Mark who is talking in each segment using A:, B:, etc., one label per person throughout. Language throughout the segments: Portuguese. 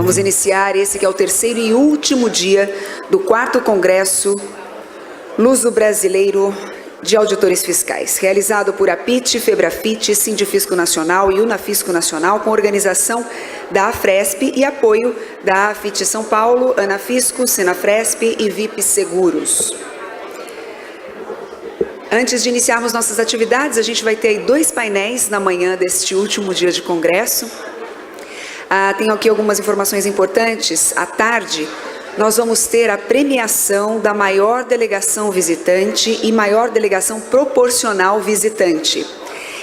A: Vamos iniciar esse que é o terceiro e último dia do 4º Congresso Luso-Brasileiro de Auditores Fiscais, realizado por APIT, FEBRAFIT, Sindifisco Nacional e Unafisco Nacional, com organização da AFRESP e apoio da AFIT São Paulo, Anafisco, Senafresp e VIP Seguros. Antes de iniciarmos nossas atividades, a gente vai ter aí 2 painéis na manhã deste último dia de congresso. Tenho aqui algumas informações importantes. À tarde, nós vamos ter a premiação da maior delegação visitante e maior delegação proporcional visitante.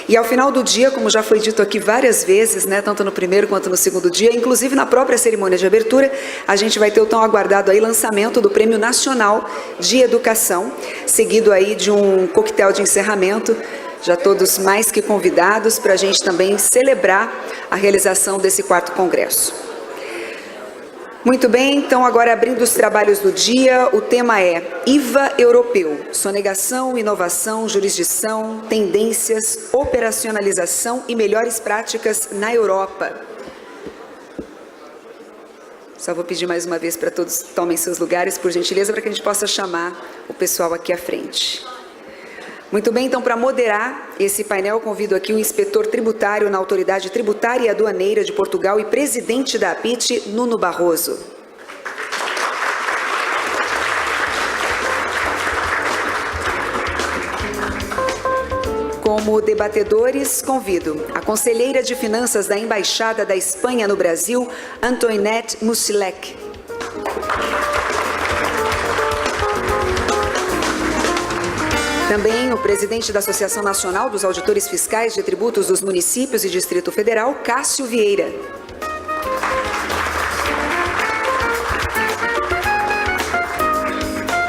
A: E ao final do dia, como já foi dito aqui várias vezes, né, tanto no primeiro quanto no segundo dia, inclusive na própria cerimônia de abertura, a gente vai ter o tão aguardado aí lançamento do Prêmio Nacional de Educação, seguido aí de um coquetel de encerramento, já todos mais que convidados para a gente também celebrar a realização desse 4º Congresso. Muito bem, então agora abrindo os trabalhos do dia, o tema é IVA europeu, sonegação, inovação, jurisdição, tendências, operacionalização e melhores práticas na Europa. Só vou pedir mais uma vez para todos tomem seus lugares, por gentileza, para que a gente possa chamar o pessoal aqui à frente. Muito bem, então, para moderar esse painel, convido aqui o inspetor tributário na Autoridade Tributária e Aduaneira de Portugal e presidente da APIT, Nuno Barroso. Como debatedores, convido a conselheira de Finanças da Embaixada da Espanha no Brasil, Antoinette Musilek. Também o presidente da Associação Nacional dos Auditores Fiscais de Tributos dos Municípios e Distrito Federal, Cássio Vieira.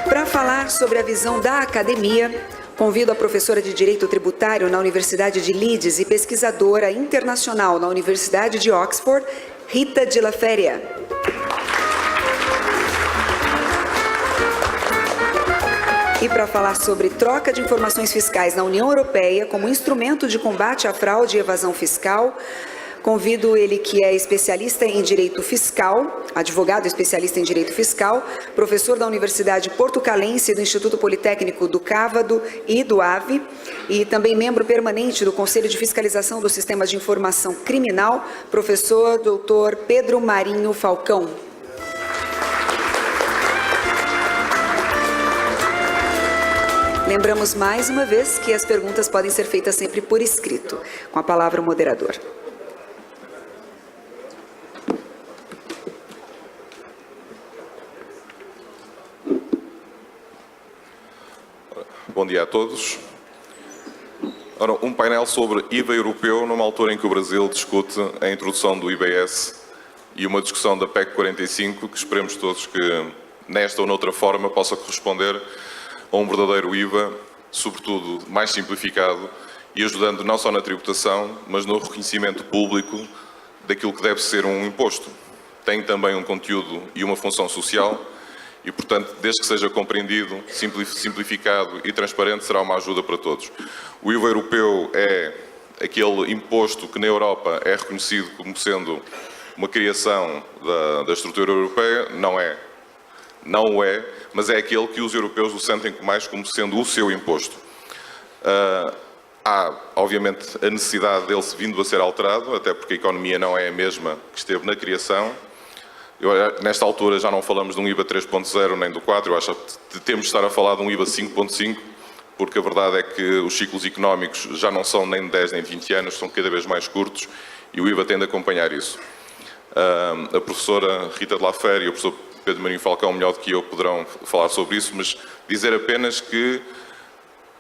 A: Para falar sobre a visão da academia, convido a professora de Direito Tributário na Universidade de Leeds e pesquisadora internacional na Universidade de Oxford, Rita de la Feria. E para falar sobre troca de informações fiscais na União Europeia como instrumento de combate à fraude e evasão fiscal, convido ele que é especialista em Direito Fiscal, advogado especialista em Direito Fiscal, professor da Universidade Portucalense do Instituto Politécnico do Cávado e do AVE, e também membro permanente do Conselho de Fiscalização do Sistema de Informação Criminal, professor Dr. Pedro Marinho Falcão. Lembramos mais uma vez que as perguntas podem ser feitas sempre por escrito. Com a palavra o moderador.
B: Bom dia a todos. Ora, um painel sobre IVA europeu numa altura em que o Brasil discute a introdução do IBS e uma discussão da PEC 45 que esperemos todos que nesta ou noutra forma possa corresponder a um verdadeiro IVA, sobretudo mais simplificado e ajudando não só na tributação, mas no reconhecimento público daquilo que deve ser um imposto. Tem também um conteúdo e uma função social e, portanto, desde que seja compreendido, simplificado e transparente, será uma ajuda para todos. O IVA europeu é aquele imposto que na Europa é reconhecido como sendo uma criação da estrutura europeia, não o é, mas é aquele que os europeus o sentem mais como sendo o seu imposto. Há, obviamente, a necessidade dele vindo a ser alterado, até porque a economia não é a mesma que esteve na criação. Nesta altura já não falamos de um IVA 3.0 nem do 4, eu acho que temos de estar a falar de um IVA 5.5, porque a verdade é que os ciclos económicos já não são nem de 10 nem de 20 anos, são cada vez mais curtos e o IVA tem de acompanhar isso. A professora Rita de la Feria e o professor Pedro Marinho Falcão, melhor do que eu, poderão falar sobre isso, mas dizer apenas que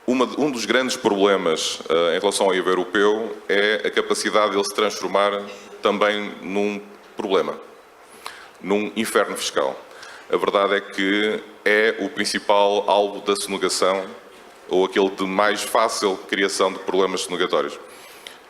B: um dos grandes problemas em relação ao IVA europeu é a capacidade de ele se transformar também num problema, num inferno fiscal. A verdade é que é o principal alvo da sonegação ou aquele de mais fácil criação de problemas sonegatórios.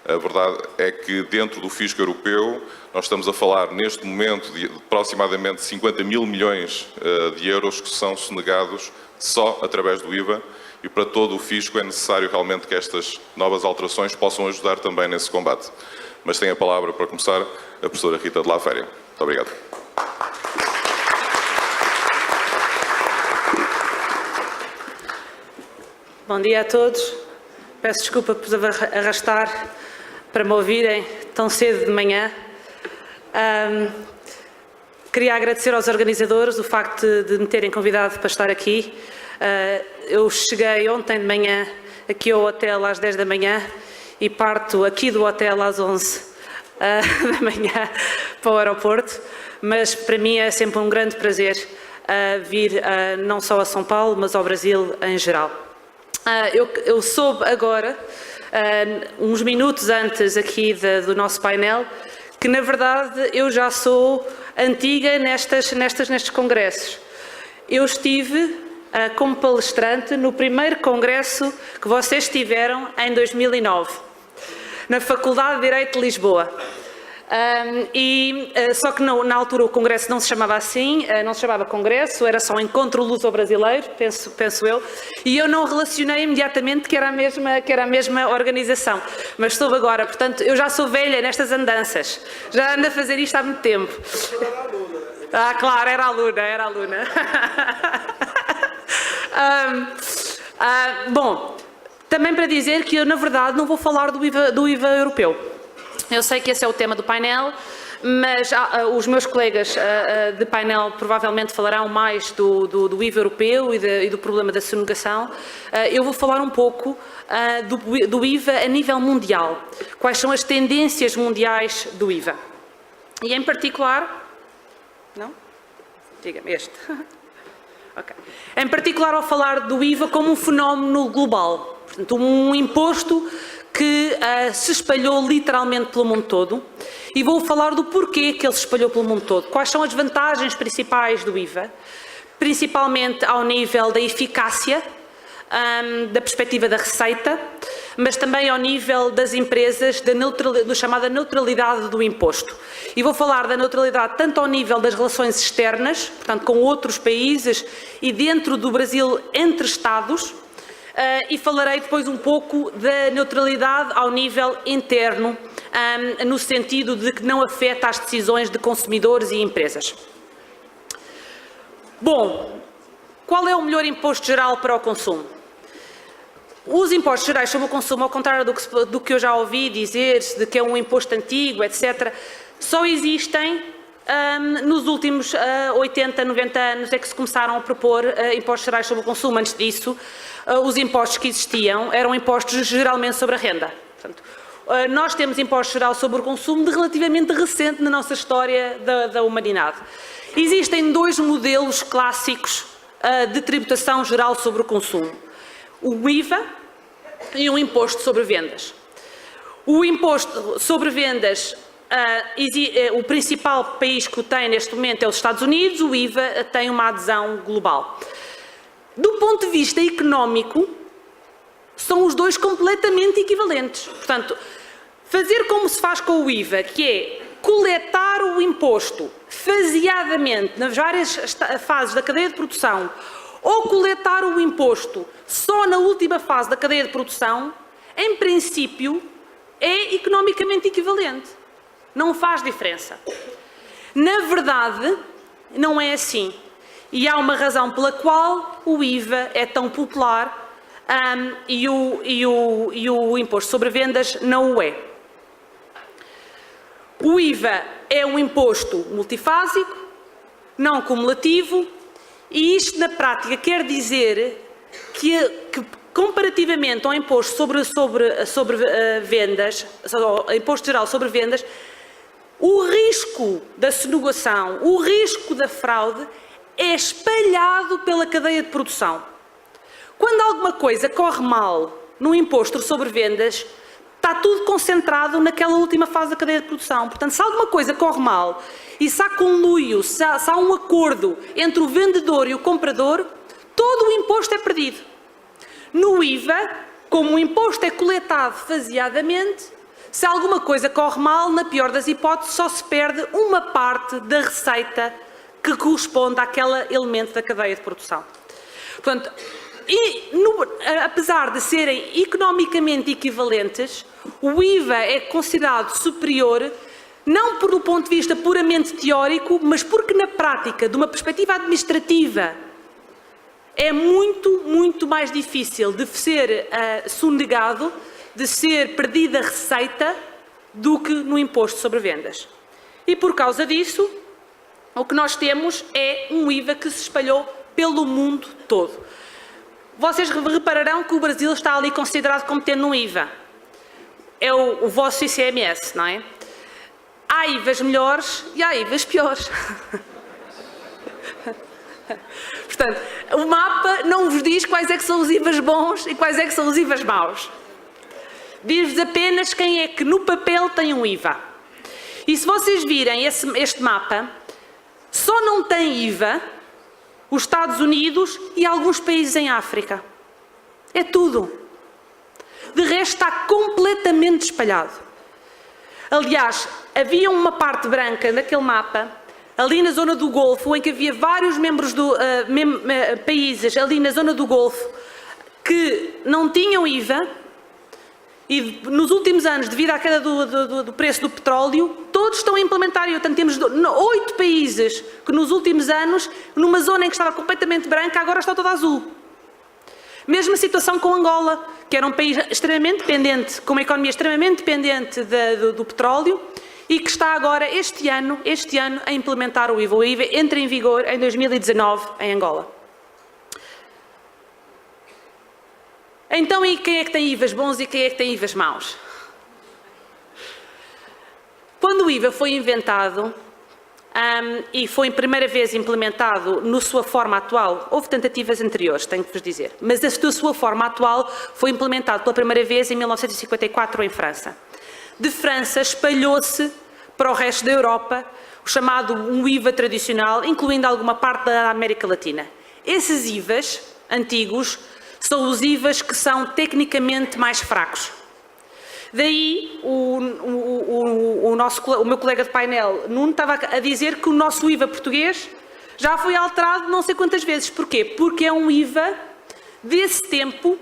B: A verdade é que dentro do fisco europeu nós estamos a falar neste momento de aproximadamente 50 mil milhões de euros que são sonegados só através do IVA e para todo o fisco é necessário realmente que estas novas alterações possam ajudar também nesse combate. Mas tem a palavra para começar a professora Rita de la Feria. Muito Muito obrigado.
C: Bom dia a todos. Peço desculpa por vos arrastar para me ouvirem tão cedo de manhã. Queria agradecer aos organizadores o facto de me terem convidado para estar aqui. Eu cheguei ontem de manhã aqui ao hotel às 10 da manhã e parto aqui do hotel às 11 da manhã para o aeroporto, mas para mim é sempre um grande prazer vir não só a São Paulo, mas ao Brasil em geral. Eu soube agora, uns minutos antes aqui do nosso painel, que na verdade eu já sou antiga nestes congressos. Eu estive como palestrante no primeiro congresso que vocês tiveram em 2009, na Faculdade de Direito de Lisboa. Só que na altura o congresso não se chamava assim, não se chamava congresso, era só um encontro luso-brasileiro, penso eu, e eu não relacionei imediatamente que era a mesma organização, mas soube agora, portanto, eu já sou velha nestas andanças, já ando a fazer isto há muito tempo. Claro, era aluna. Bom, também para dizer que eu, na verdade, não vou falar do IVA europeu. Eu sei que esse é o tema do painel, mas os meus colegas de painel provavelmente falarão mais do IVA europeu e do problema da sonegação. Eu vou falar um pouco do IVA a nível mundial. Quais são as tendências mundiais do IVA? E em particular... Não? Diga-me este. Okay. Em particular, ao falar do IVA como um fenómeno global. Portanto, um imposto que se espalhou literalmente pelo mundo todo, e vou falar do porquê que ele se espalhou pelo mundo todo. Quais são as vantagens principais do IVA, principalmente ao nível da eficácia, da perspectiva da receita, mas também ao nível das empresas, da chamada neutralidade do imposto. E vou falar da neutralidade tanto ao nível das relações externas, portanto com outros países, e dentro do Brasil entre Estados, e falarei depois um pouco da neutralidade ao nível interno, no sentido de que não afeta as decisões de consumidores e empresas. Bom, qual é o melhor imposto geral para o consumo? Os impostos gerais sobre o consumo, ao contrário do que eu já ouvi dizer, de que é um imposto antigo, etc., só existem nos últimos 80, 90 anos é que se começaram a propor impostos gerais sobre o consumo. Antes disso, os impostos que existiam eram impostos geralmente sobre a renda. Portanto, nós temos imposto geral sobre o consumo de relativamente recente na nossa história da humanidade. Existem dois modelos clássicos de tributação geral sobre o consumo. O IVA e o imposto sobre vendas. O imposto sobre vendas, o principal país que o tem neste momento é os Estados Unidos, o IVA tem uma adesão global. Do ponto de vista económico, são os dois completamente equivalentes. Portanto, fazer como se faz com o IVA, que é coletar o imposto faseadamente nas várias fases da cadeia de produção, ou coletar o imposto só na última fase da cadeia de produção, em princípio, é economicamente equivalente. Não faz diferença. Na verdade, não é assim. E há uma razão pela qual o IVA é tão popular e o imposto sobre vendas não o é. O IVA é um imposto multifásico, não cumulativo, e isto na prática quer dizer que comparativamente ao imposto sobre vendas, ao imposto geral sobre vendas, o risco da sonegação, o risco da fraude é espalhado pela cadeia de produção. Quando alguma coisa corre mal no imposto sobre vendas, está tudo concentrado naquela última fase da cadeia de produção. Portanto, se alguma coisa corre mal e se há conluio, se há um acordo entre o vendedor e o comprador, todo o imposto é perdido. No IVA, como o imposto é coletado faseadamente, se alguma coisa corre mal, na pior das hipóteses, só se perde uma parte da receita que corresponde àquele elemento da cadeia de produção. Portanto, apesar de serem economicamente equivalentes, o IVA é considerado superior Não por um ponto de vista puramente teórico, mas porque na prática, de uma perspectiva administrativa, é muito, muito mais difícil de ser sonegado, de ser perdida a receita, do que no imposto sobre vendas. E por causa disso, o que nós temos é um IVA que se espalhou pelo mundo todo. Vocês repararão que o Brasil está ali considerado como tendo um IVA. É o vosso ICMS, não é? Há IVAs melhores e há IVAs piores. Portanto, o mapa não vos diz quais é que são os IVAs bons e quais é que são os IVAs maus. Diz-vos apenas quem é que no papel tem um IVA. E se vocês virem este mapa, só não tem IVA os Estados Unidos e alguns países em África. É tudo. De resto está completamente espalhado. Aliás, havia uma parte branca naquele mapa, ali na zona do Golfo, em que havia vários membros países ali na zona do Golfo que não tinham IVA e nos últimos anos, devido à queda do preço do petróleo, todos estão a implementar. E, portanto, temos 8 países que nos últimos anos, numa zona em que estava completamente branca, agora está toda azul. Mesma situação com Angola, que era um país extremamente dependente, com uma economia extremamente dependente do petróleo, e que está agora, este ano, a implementar o IVA. O IVA entra em vigor em 2019 em Angola. Então, e quem é que tem IVAs bons e quem é que tem IVAs maus? Quando o IVA foi inventado e foi a primeira vez implementado na sua forma atual, houve tentativas anteriores, tenho que vos dizer, mas a sua forma atual foi implementado pela primeira vez em 1954 em França. De França espalhou-se para o resto da Europa o chamado um IVA tradicional, incluindo alguma parte da América Latina. Esses IVAs antigos são os IVAs que são tecnicamente mais fracos. Daí o meu colega de painel, Nuno, estava a dizer que o nosso IVA português já foi alterado não sei quantas vezes. Porquê? Porque é um IVA desse tempo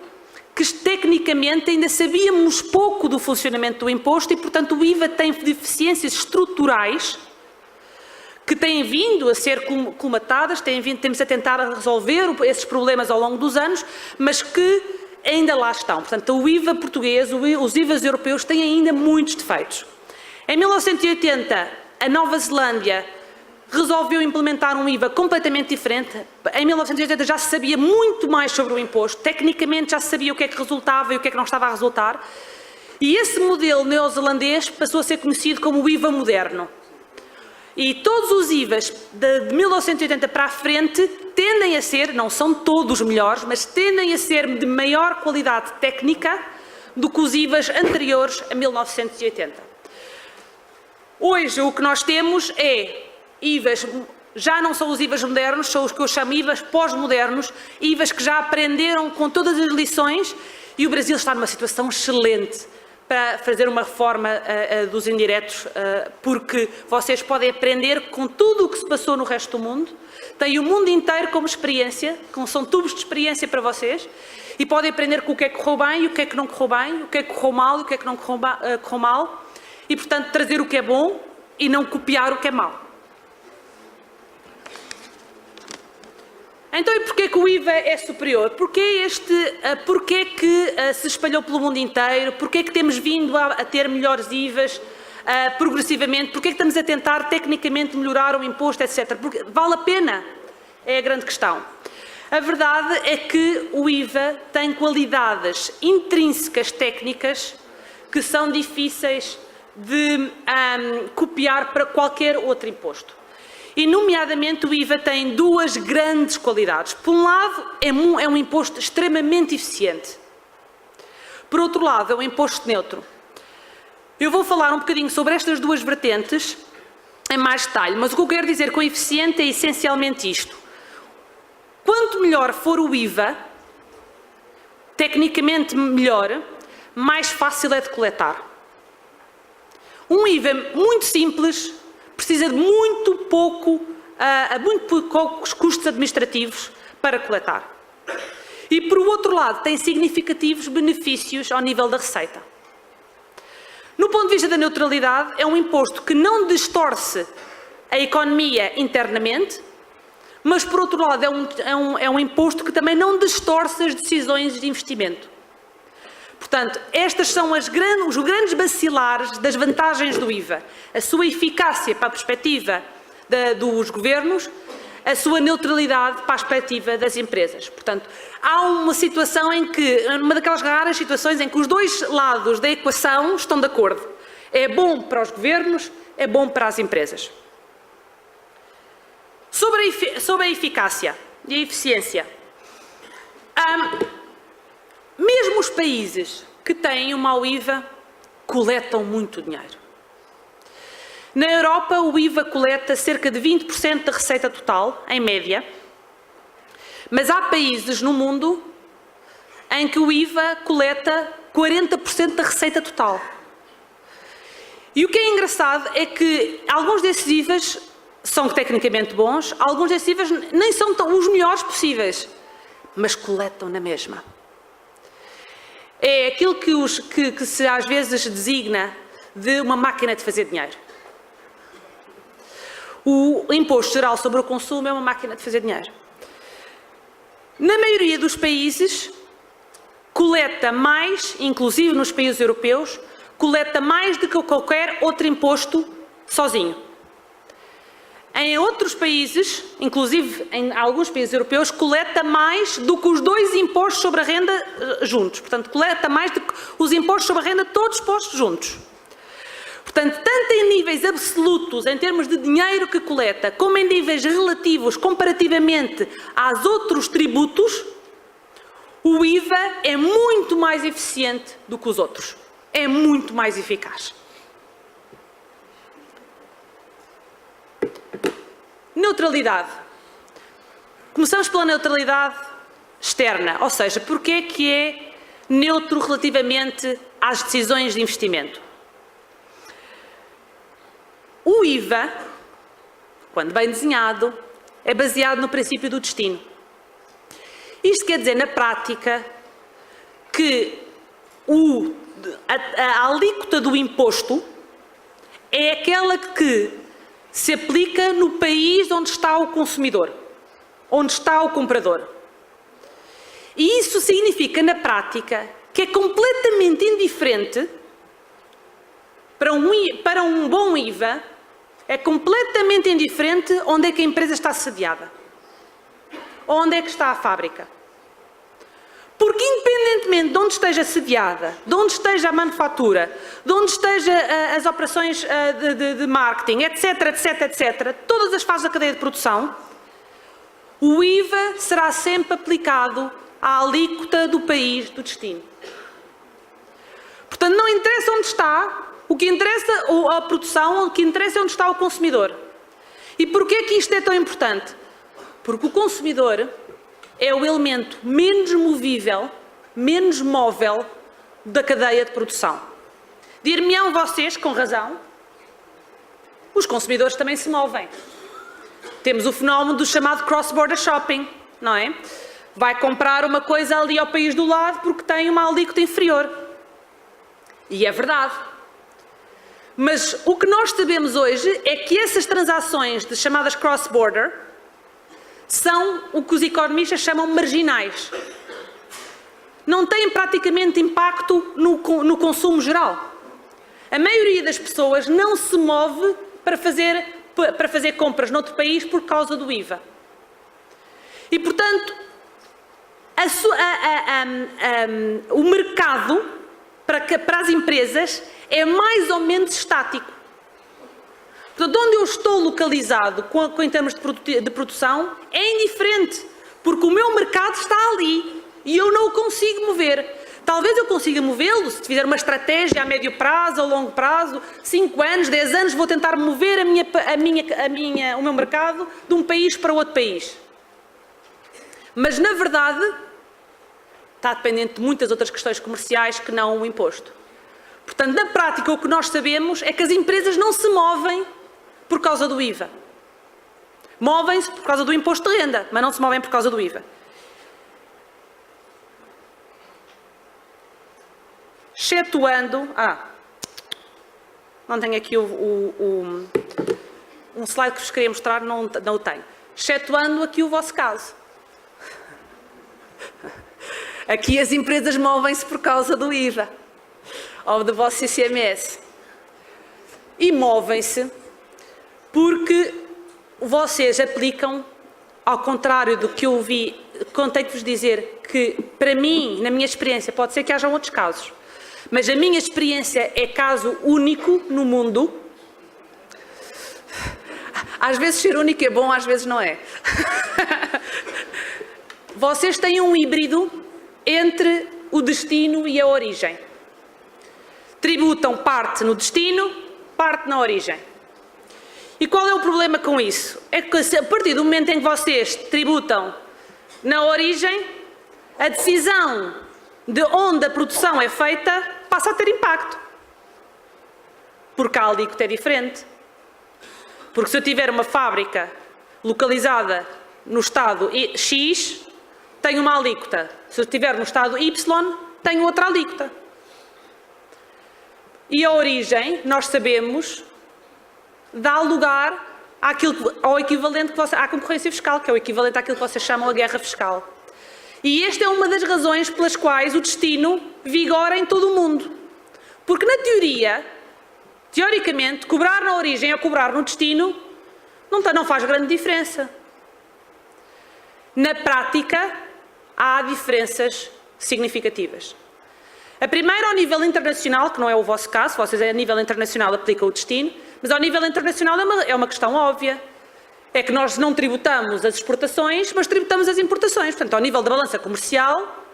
C: que tecnicamente ainda sabíamos pouco do funcionamento do imposto e, portanto, o IVA tem deficiências estruturais que têm vindo a ser colmatadas, temos a tentar resolver esses problemas ao longo dos anos, mas que ainda lá estão. Portanto, o IVA português, os IVAs europeus têm ainda muitos defeitos. Em 1980, a Nova Zelândia resolveu implementar um IVA completamente diferente. Em 1980 já se sabia muito mais sobre o imposto, tecnicamente já se sabia o que é que resultava e o que é que não estava a resultar. E esse modelo neozelandês passou a ser conhecido como o IVA moderno. E todos os IVAs de 1980 para a frente tendem a ser, não são todos melhores, mas tendem a ser de maior qualidade técnica do que os IVAs anteriores a 1980. Hoje o que nós temos é IVAs, já não são os IVAs modernos, são os que eu chamo IVAs pós-modernos, IVAs que já aprenderam com todas as lições, e o Brasil está numa situação excelente para fazer uma reforma dos indiretos, porque vocês podem aprender com tudo o que se passou no resto do mundo, têm o mundo inteiro como experiência, são tubos de experiência para vocês, e podem aprender com o que é que correu bem e o que é que não correu bem, o que é que correu mal e o que é que não correu mal, e, portanto, trazer o que é bom e não copiar o que é mau. Então, e porquê que o IVA é superior? Porquê que se espalhou pelo mundo inteiro? Porquê que temos vindo a ter melhores IVAs progressivamente? Porquê que estamos a tentar tecnicamente melhorar o imposto, etc? Porque vale a pena? É a grande questão. A verdade é que o IVA tem qualidades intrínsecas técnicas que são difíceis de copiar para qualquer outro imposto. E, nomeadamente, o IVA tem duas grandes qualidades. Por um lado, é um imposto extremamente eficiente. Por outro lado, é um imposto neutro. Eu vou falar um bocadinho sobre estas duas vertentes em mais detalhe, mas o que eu quero dizer com eficiente é essencialmente isto. Quanto melhor for o IVA, tecnicamente melhor, mais fácil é de coletar. Um IVA muito simples precisa de muito poucos custos administrativos para coletar. E, por outro lado, tem significativos benefícios ao nível da receita. No ponto de vista da neutralidade, é um imposto que não distorce a economia internamente, mas, por outro lado, é um imposto que também não distorce as decisões de investimento. Portanto, estas são os grandes bacilares das vantagens do IVA. A sua eficácia para a perspectiva dos governos, a sua neutralidade para a perspectiva das empresas. Portanto, há uma situação em que, uma daquelas raras situações em que os dois lados da equação estão de acordo. É bom para os governos, é bom para as empresas. Sobre a eficácia e a eficiência. Mesmo os países que têm um mau IVA coletam muito dinheiro. Na Europa, o IVA coleta cerca de 20% da receita total, em média, mas há países no mundo em que o IVA coleta 40% da receita total. E o que é engraçado é que alguns desses IVAs são tecnicamente bons, alguns desses IVAs nem são os melhores possíveis, mas coletam na mesma. É aquilo que se às vezes designa de uma máquina de fazer dinheiro. O Imposto Geral sobre o Consumo é uma máquina de fazer dinheiro. Na maioria dos países, coleta mais, inclusive nos países europeus, coleta mais do que qualquer outro imposto sozinho. Em outros países, inclusive em alguns países europeus, coleta mais do que os dois impostos sobre a renda juntos. Portanto, coleta mais do que os impostos sobre a renda todos postos juntos. Portanto, tanto em níveis absolutos, em termos de dinheiro que coleta, como em níveis relativos, comparativamente aos outros tributos, o IVA é muito mais eficiente do que os outros. É muito mais eficaz. Neutralidade. Começamos pela neutralidade externa, ou seja, porque é que é neutro relativamente às decisões de investimento. O IVA, quando bem desenhado, é baseado no princípio do destino. Isto quer dizer, na prática, que a alíquota do imposto é aquela que se aplica no país onde está o consumidor, onde está o comprador. E isso significa, na prática, que é completamente indiferente para um bom IVA, é completamente indiferente onde é que a empresa está sediada, onde é que está a fábrica. Porque independentemente de onde esteja sediada, de onde esteja a manufatura, de onde estejam as operações de marketing, etc., todas as fases da cadeia de produção, o IVA será sempre aplicado à alíquota do país do destino. Portanto, não interessa onde está, o que interessa a produção, o que interessa é onde está o consumidor. E porquê é que isto é tão importante? Porque o consumidor é o elemento menos movível, menos móvel da cadeia de produção. Dir-me-ão vocês, com razão, os consumidores também se movem. Temos o fenómeno do chamado cross-border shopping, não é? Vai comprar uma coisa ali ao país do lado porque tem uma alíquota inferior. E é verdade. Mas o que nós sabemos hoje é que essas transações de chamadas cross-border são o que os economistas chamam marginais. Não têm praticamente impacto no consumo geral. A maioria das pessoas não se move para fazer compras noutro país por causa do IVA. E, portanto, o mercado para as empresas é mais ou menos estático. Portanto, onde eu estou localizado em termos de produção é indiferente, porque o meu mercado está ali e eu não o consigo mover. Talvez eu consiga movê-lo se fizer uma estratégia a médio prazo, a longo prazo, 5 anos, 10 anos, vou tentar mover o meu mercado de um país para outro país. Mas, na verdade, está dependente de muitas outras questões comerciais que não o imposto. Portanto, na prática, o que nós sabemos é que as empresas não se movem por causa do IVA. Movem-se por causa do imposto de renda, mas não se movem por causa do IVA. Excetuando... não tenho aqui um slide que vos queria mostrar, não o tenho. Excetuando aqui o vosso caso. Aqui as empresas movem-se por causa do IVA, ou do vosso ICMS. E movem-se porque vocês aplicam, ao contrário do que eu vi, contei-vos dizer que, para mim, na minha experiência, pode ser que hajam outros casos, mas a minha experiência é caso único no mundo. Às vezes ser único é bom, às vezes não é. Vocês têm um híbrido entre o destino e a origem. Tributam parte no destino, parte na origem. E qual é o problema com isso? É que a partir do momento em que vocês tributam na origem, a decisão de onde a produção é feita passa a ter impacto. Porque a alíquota é diferente. Porque se eu tiver uma fábrica localizada no estado X, tenho uma alíquota. Se eu estiver no estado Y, tenho outra alíquota. E a origem, nós sabemos, dá lugar ao equivalente à concorrência fiscal, que é o equivalente àquilo que vocês chamam a guerra fiscal. E esta é uma das razões pelas quais o destino vigora em todo o mundo. Porque na teoria, teoricamente, cobrar na origem ou cobrar no destino não faz grande diferença. Na prática, há diferenças significativas. A primeira, ao nível internacional, que não é o vosso caso, vocês a nível internacional aplicam o destino, mas ao nível internacional é uma questão óbvia. É que nós não tributamos as exportações, mas tributamos as importações. Portanto, ao nível da balança comercial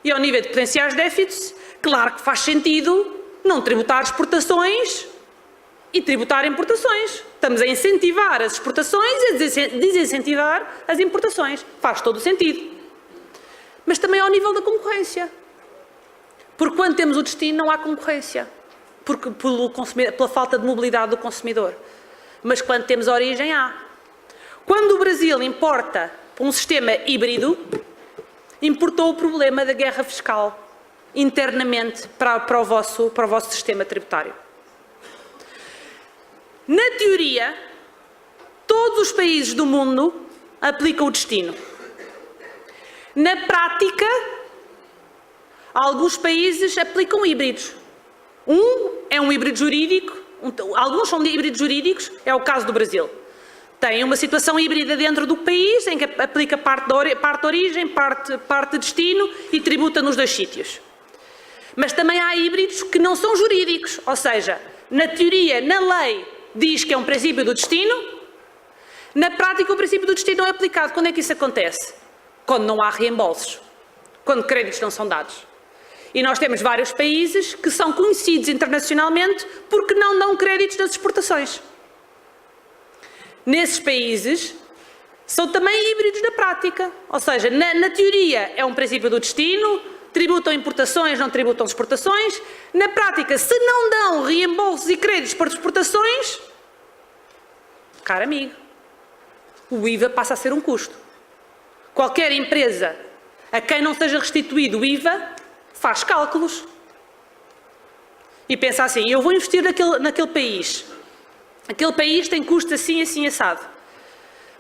C: e ao nível de potenciais déficits, claro que faz sentido não tributar exportações e tributar importações. Estamos a incentivar as exportações e a desincentivar as importações. Faz todo o sentido. Mas também ao nível da concorrência. Porque quando temos o destino não há concorrência. Pela falta de mobilidade do consumidor. Mas quando temos a origem há. Quando o Brasil importa um sistema híbrido, importou o problema da guerra fiscal internamente para o vosso sistema tributário. Na teoria, todos os países do mundo aplicam o destino. Na prática, alguns países aplicam híbridos. É um híbrido jurídico, alguns são híbridos jurídicos, é o caso do Brasil. Tem uma situação híbrida dentro do país, em que aplica parte de origem, parte de destino e tributa nos dois sítios. Mas também há híbridos que não são jurídicos, ou seja, na teoria, na lei, diz que é um princípio do destino, na prática o princípio do destino não é aplicado. Quando é que isso acontece? Quando não há reembolsos, quando créditos não são dados. E nós temos vários países que são conhecidos internacionalmente porque não dão créditos nas exportações. Nesses países, são também híbridos na prática. Ou seja, na teoria é um princípio do destino, tributam importações, não tributam exportações. Na prática, se não dão reembolsos e créditos para exportações, caro amigo, o IVA passa a ser um custo. Qualquer empresa a quem não seja restituído o IVA faz cálculos e pensa assim, eu vou investir naquele país. Aquele país tem custos assim, assim, assado.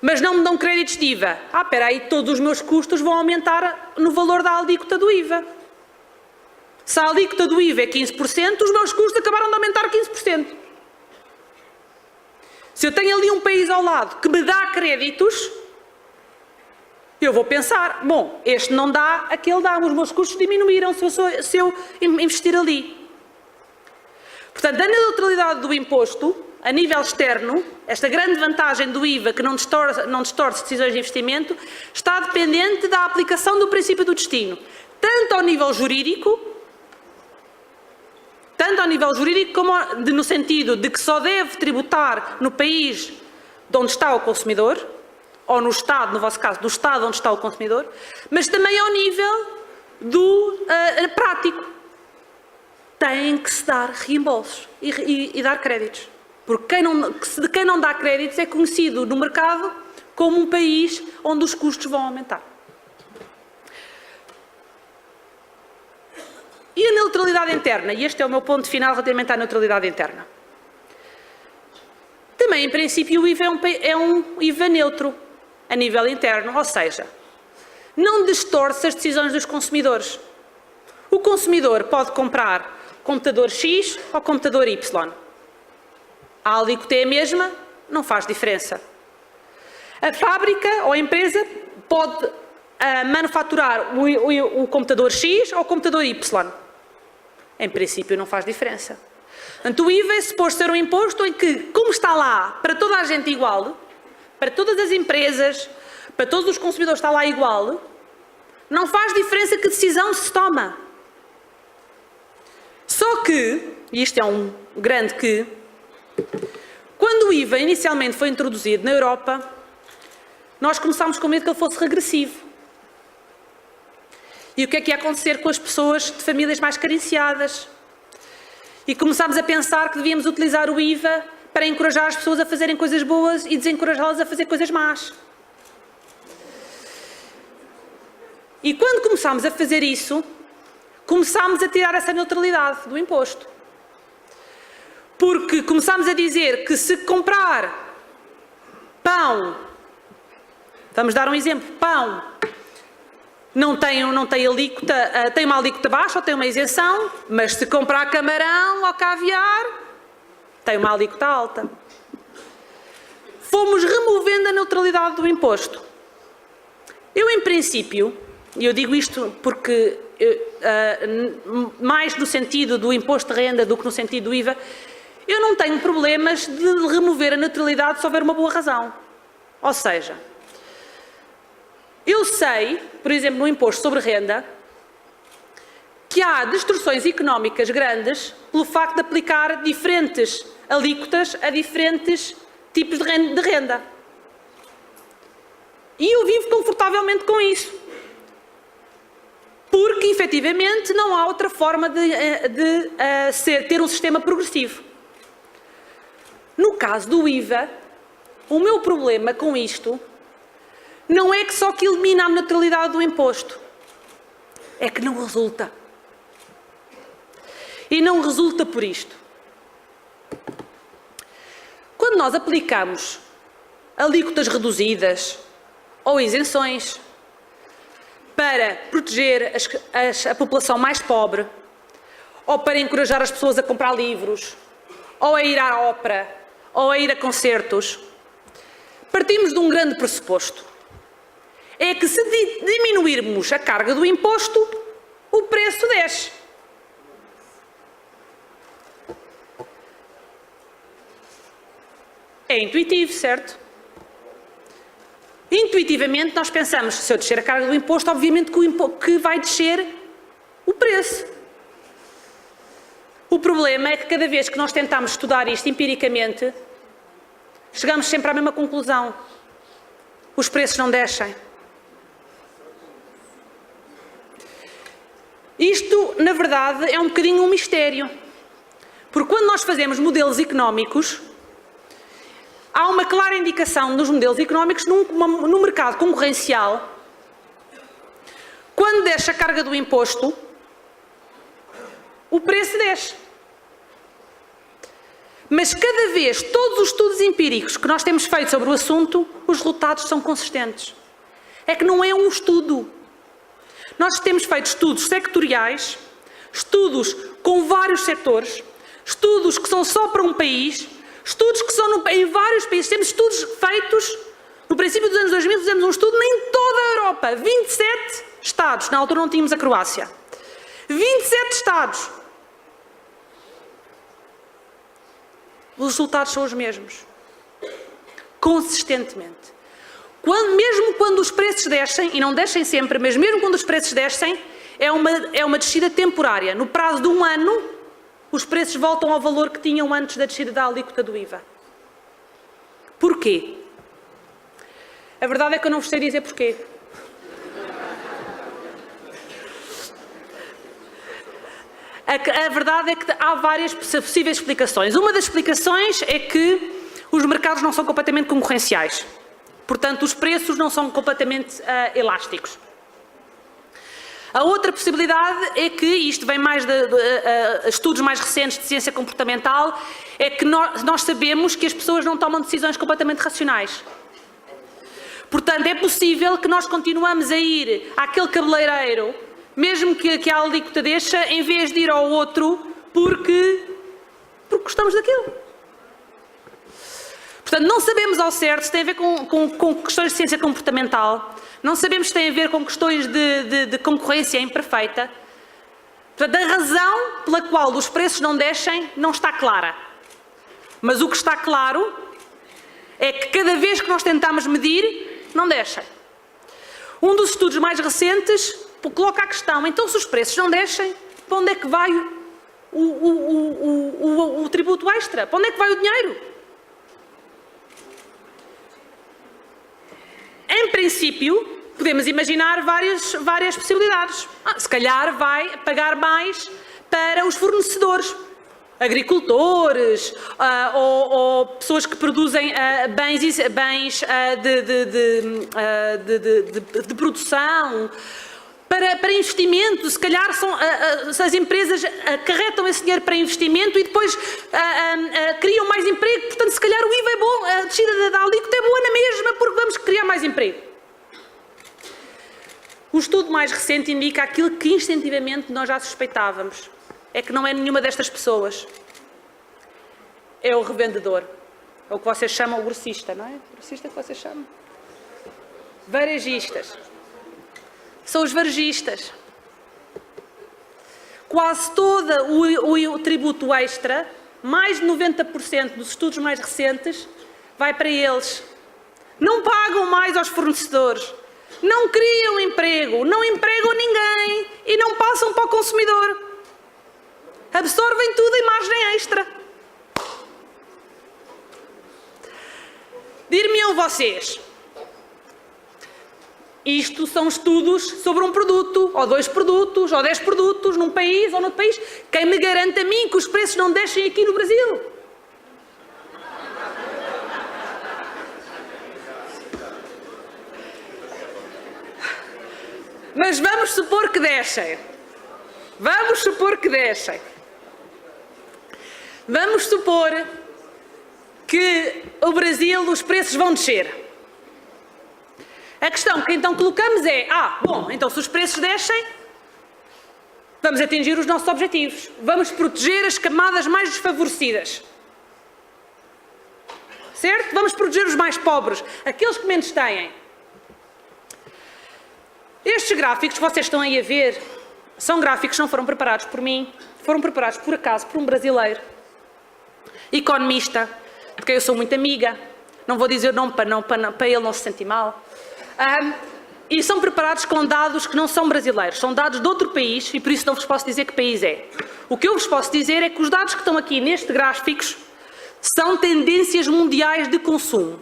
C: Mas não me dão créditos de IVA. Espera aí, todos os meus custos vão aumentar no valor da alíquota do IVA. Se a alíquota do IVA é 15%, os meus custos acabaram de aumentar 15%. Se eu tenho ali um país ao lado que me dá créditos, eu vou pensar, bom, este não dá, aquele dá, os meus custos diminuíram se eu investir ali. Portanto, a neutralidade do imposto, a nível externo, esta grande vantagem do IVA que não distorce decisões de investimento, está dependente da aplicação do princípio do destino, tanto ao nível jurídico como no sentido de que só deve tributar no país de onde está o consumidor, ou no Estado, no vosso caso, do Estado onde está o consumidor, mas também ao nível do prático. Tem que se dar reembolsos e dar créditos. Porque quem não dá créditos é conhecido no mercado como um país onde os custos vão aumentar. E a neutralidade interna, e este é o meu ponto final relativamente à neutralidade interna. também, em princípio, o IVA é um IVA neutro a nível interno, ou seja, não distorce as decisões dos consumidores. O consumidor pode comprar computador X ou computador Y. A alíquota é a mesma, não faz diferença. A fábrica ou a empresa pode manufaturar o computador X ou o computador Y. Em princípio, não faz diferença. Portanto, o IVA é suposto ser um imposto em que, como está lá para toda a gente igual, para todas as empresas, para todos os consumidores está lá igual, não faz diferença que decisão se toma. Só que, e isto é um grande que, quando o IVA inicialmente foi introduzido na Europa, nós começámos com medo que ele fosse regressivo. E o que é que ia acontecer com as pessoas de famílias mais carenciadas? E começámos a pensar que devíamos utilizar o IVA para encorajar as pessoas a fazerem coisas boas e desencorajá-las a fazer coisas más. E quando começámos a fazer isso, começámos a tirar essa neutralidade do imposto. Porque começámos a dizer que se comprar pão, vamos dar um exemplo, pão, não tem alíquota, tem uma alíquota baixa ou tem uma isenção, mas se comprar camarão ou caviar, tem uma alíquota alta. Fomos removendo a neutralidade do imposto. Eu, em princípio, e eu digo isto porque mais no sentido do imposto de renda do que no sentido do IVA, eu não tenho problemas de remover a neutralidade se houver uma boa razão. Ou seja, eu sei, por exemplo, no imposto sobre renda, que há distorções económicas grandes pelo facto de aplicar diferentes alíquotas a diferentes tipos de renda. E eu vivo confortavelmente com isso. Porque, efetivamente, não há outra forma de ter um sistema progressivo. No caso do IVA, o meu problema com isto não é que só que elimina a neutralidade do imposto, é que não resulta. E não resulta por isto. Quando nós aplicamos alíquotas reduzidas ou isenções para proteger a população mais pobre, ou para encorajar as pessoas a comprar livros, ou a ir à ópera, ou a ir a concertos, partimos de um grande pressuposto. É que se diminuirmos a carga do imposto, o preço desce. É intuitivo, certo? Intuitivamente nós pensamos, se eu descer a carga do imposto, obviamente que vai descer o preço. O problema é que cada vez que nós tentamos estudar isto empiricamente, chegamos sempre à mesma conclusão. Os preços não descem. Isto, na verdade, é um bocadinho um mistério. Porque quando nós fazemos modelos económicos, há uma clara indicação nos modelos económicos no mercado concorrencial. Quando desce a carga do imposto, o preço desce. Mas cada vez, todos os estudos empíricos que nós temos feito sobre o assunto, os resultados são consistentes. É que não é um estudo. Nós temos feito estudos sectoriais, estudos com vários setores, estudos que são só para um país, estudos que são em vários países. Temos estudos feitos, no princípio dos anos 2000, fizemos um estudo em toda a Europa. 27 Estados, na altura não tínhamos a Croácia. 27 Estados. Os resultados são os mesmos. Consistentemente. Mesmo quando os preços descem, e não descem sempre, mas mesmo quando os preços descem, é uma descida temporária. No prazo de um ano, os preços voltam ao valor que tinham antes da descida da alíquota do IVA. Porquê? A verdade é que eu não vos sei dizer porquê. A verdade é que há várias possíveis explicações. Uma das explicações é que os mercados não são completamente concorrenciais. Portanto, os preços não são completamente elásticos. A outra possibilidade é que, isto vem mais de estudos mais recentes de ciência comportamental, é que nós sabemos que as pessoas não tomam decisões completamente racionais. Portanto, é possível que nós continuamos a ir àquele cabeleireiro, mesmo que a alíquota deixa, em vez de ir ao outro, porque gostamos daquilo. Portanto, não sabemos ao certo se tem a ver com questões de ciência comportamental, não sabemos se tem a ver com questões de concorrência imperfeita. Portanto, a razão pela qual os preços não descem não está clara. Mas o que está claro é que cada vez que nós tentamos medir, não descem. Um dos estudos mais recentes coloca a questão, então se os preços não descem, para onde é que vai o tributo extra? Para onde é que vai o dinheiro? Em princípio, podemos imaginar várias possibilidades. Se calhar vai pagar mais para os fornecedores, agricultores, ou pessoas que produzem bens de produção, para investimento. Se calhar as empresas acarretam esse dinheiro para investimento e depois criam mais emprego. Portanto, se calhar o IVA é bom, a descida da alíquota é boa na mesma, porque vamos criar mais emprego. O estudo mais recente indica aquilo que instintivamente nós já suspeitávamos. É que não é nenhuma destas pessoas. É o revendedor. É o que vocês chamam o grossista, não é? O grossista que vocês chamam? Varejistas. São os varejistas. Quase todo o tributo extra, mais de 90% dos estudos mais recentes, vai para eles. Não pagam mais aos fornecedores. Não criam emprego. Não empregam ninguém. E não passam para o consumidor. Absorvem tudo em margem extra. Dir-me-ão vocês, isto são estudos sobre um produto, ou 2 produtos, ou 10 produtos, num país ou noutro país. Quem me garante a mim que os preços não descem aqui no Brasil? Mas vamos supor que descem. Vamos supor que descem. Vamos supor que o Brasil, os preços vão descer. A questão que então colocamos é, bom, então se os preços descem, vamos atingir os nossos objetivos. Vamos proteger as camadas mais desfavorecidas. Certo? Vamos proteger os mais pobres, aqueles que menos têm. Estes gráficos que vocês estão aí a ver, são gráficos que não foram preparados por mim, foram preparados por acaso por um brasileiro, economista, de quem eu sou muito amiga, não vou dizer o nome para ele não se sentir mal, e são preparados com dados que não são brasileiros, são dados de outro país e por isso não vos posso dizer que país é. O que eu vos posso dizer é que os dados que estão aqui nestes gráficos são tendências mundiais de consumo.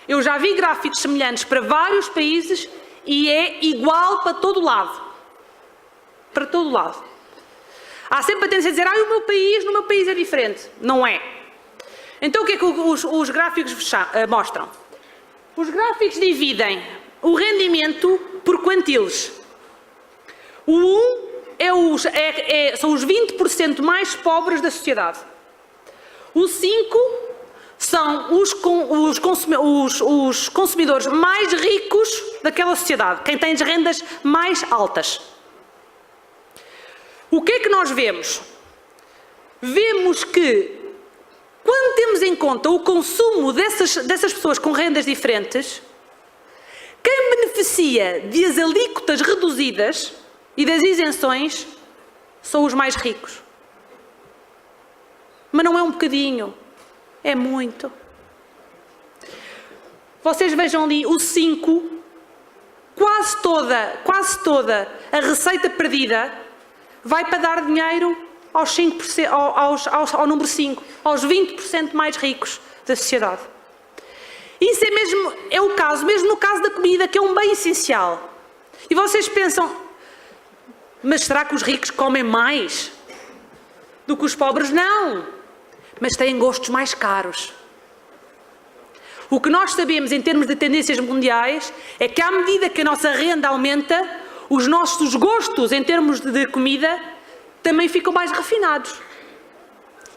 C: Eu já vi gráficos semelhantes para vários países e é igual para todo lado. Para todo lado. Há sempre a tendência a dizer, no meu país é diferente. Não é. Então o que é que os gráficos mostram? Os gráficos dividem o rendimento por quantiles. O 1 são os 20% mais pobres da sociedade. O 5 são os consumidores mais ricos daquela sociedade, quem tem as rendas mais altas. O que é que nós vemos? Vemos que, quando temos em conta o consumo dessas pessoas com rendas diferentes, quem beneficia das alíquotas reduzidas e das isenções são os mais ricos. Mas não é um bocadinho, é muito. Vocês vejam ali o 5, quase toda a receita perdida vai para dar dinheiro aos 5%, ao número 5, aos 20% mais ricos da sociedade. Isso é o caso, mesmo no caso da comida, que é um bem essencial. E vocês pensam, mas será que os ricos comem mais do que os pobres? Não, mas têm gostos mais caros. O que nós sabemos em termos de tendências mundiais é que à medida que a nossa renda aumenta, os nossos gostos em termos de comida também ficam mais refinados.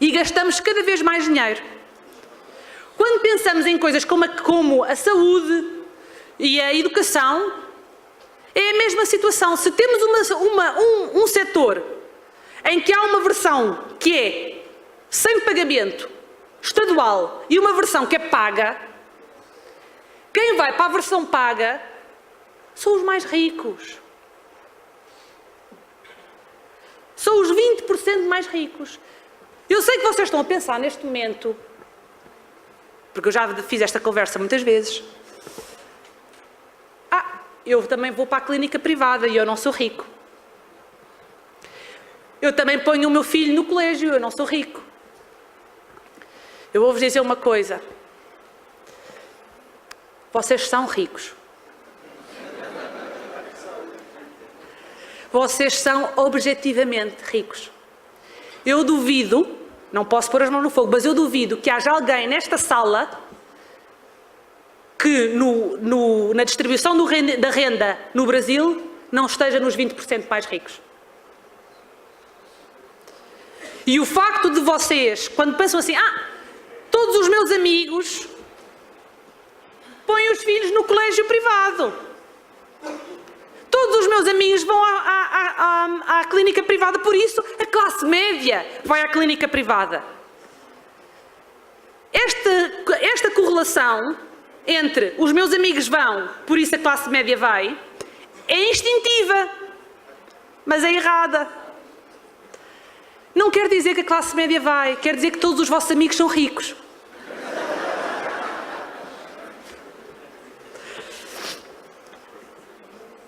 C: E gastamos cada vez mais dinheiro. Quando pensamos em coisas como a saúde e a educação, é a mesma situação. Se temos um setor em que há uma versão que é sem pagamento estadual e uma versão que é paga, quem vai para a versão paga são os mais ricos. São os 20% mais ricos. Eu sei que vocês estão a pensar neste momento, porque eu já fiz esta conversa muitas vezes. Eu também vou para a clínica privada e eu não sou rico. Eu também ponho o meu filho no colégio, eu não sou rico. Eu vou-vos dizer uma coisa. Vocês são ricos. Vocês são objetivamente ricos. Eu duvido, não posso pôr as mãos no fogo, mas eu duvido que haja alguém nesta sala que na distribuição da renda no Brasil não esteja nos 20% mais ricos. E o facto de vocês, quando pensam assim, todos os meus amigos põem os filhos no colégio privado. Todos os meus amigos vão à clínica privada, por isso a classe média vai à clínica privada. Esta correlação entre os meus amigos vão, por isso a classe média vai, é instintiva, mas é errada. Não quer dizer que a classe média vai, quer dizer que todos os vossos amigos são ricos.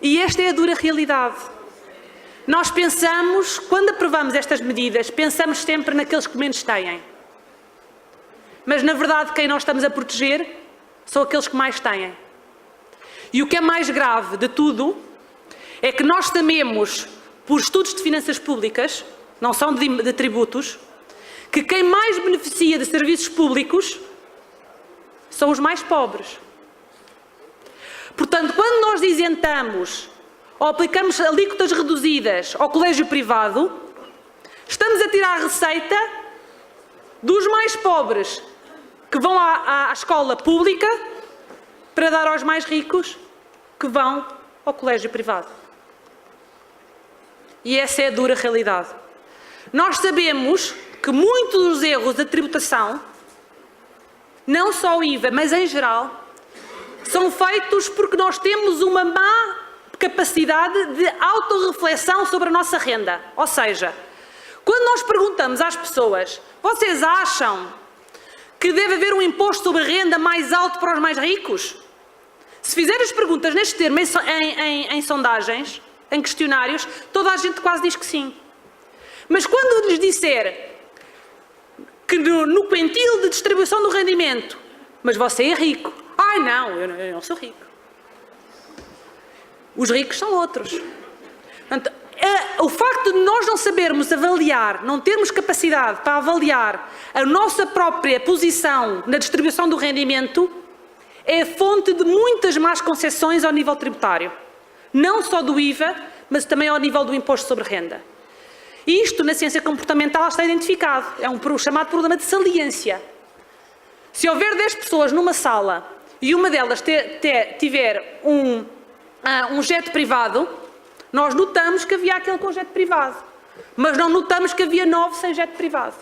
C: E esta é a dura realidade. Nós pensamos, quando aprovamos estas medidas, pensamos sempre naqueles que menos têm. Mas, na verdade, quem nós estamos a proteger são aqueles que mais têm. E o que é mais grave de tudo é que nós sabemos, por estudos de finanças públicas, não são de tributos, que quem mais beneficia de serviços públicos são os mais pobres. Portanto, quando nós isentamos ou aplicamos alíquotas reduzidas ao colégio privado, estamos a tirar a receita dos mais pobres que vão à escola pública para dar aos mais ricos que vão ao colégio privado. E essa é a dura realidade. Nós sabemos que muitos dos erros da tributação, não só o IVA, mas em geral, são feitos porque nós temos uma má capacidade de autorreflexão sobre a nossa renda. Ou seja, quando nós perguntamos às pessoas, vocês acham que deve haver um imposto sobre a renda mais alto para os mais ricos? Se fizer as perguntas neste termo em sondagens, em questionários, toda a gente quase diz que sim. Mas quando lhes disser que no quintil de distribuição do rendimento, mas você é rico, não, eu não sou rico. Os ricos são outros. Portanto, o facto de nós não sabermos avaliar, não termos capacidade para avaliar a nossa própria posição na distribuição do rendimento, é fonte de muitas más concessões ao nível tributário. Não só do IVA, mas também ao nível do imposto sobre renda. Isto, na ciência comportamental, está identificado. É um chamado problema de saliência. Se houver 10 pessoas numa sala e uma delas tiver um jet privado, nós notamos que havia aquele com jet privado, mas não notamos que havia 9 sem jet privado.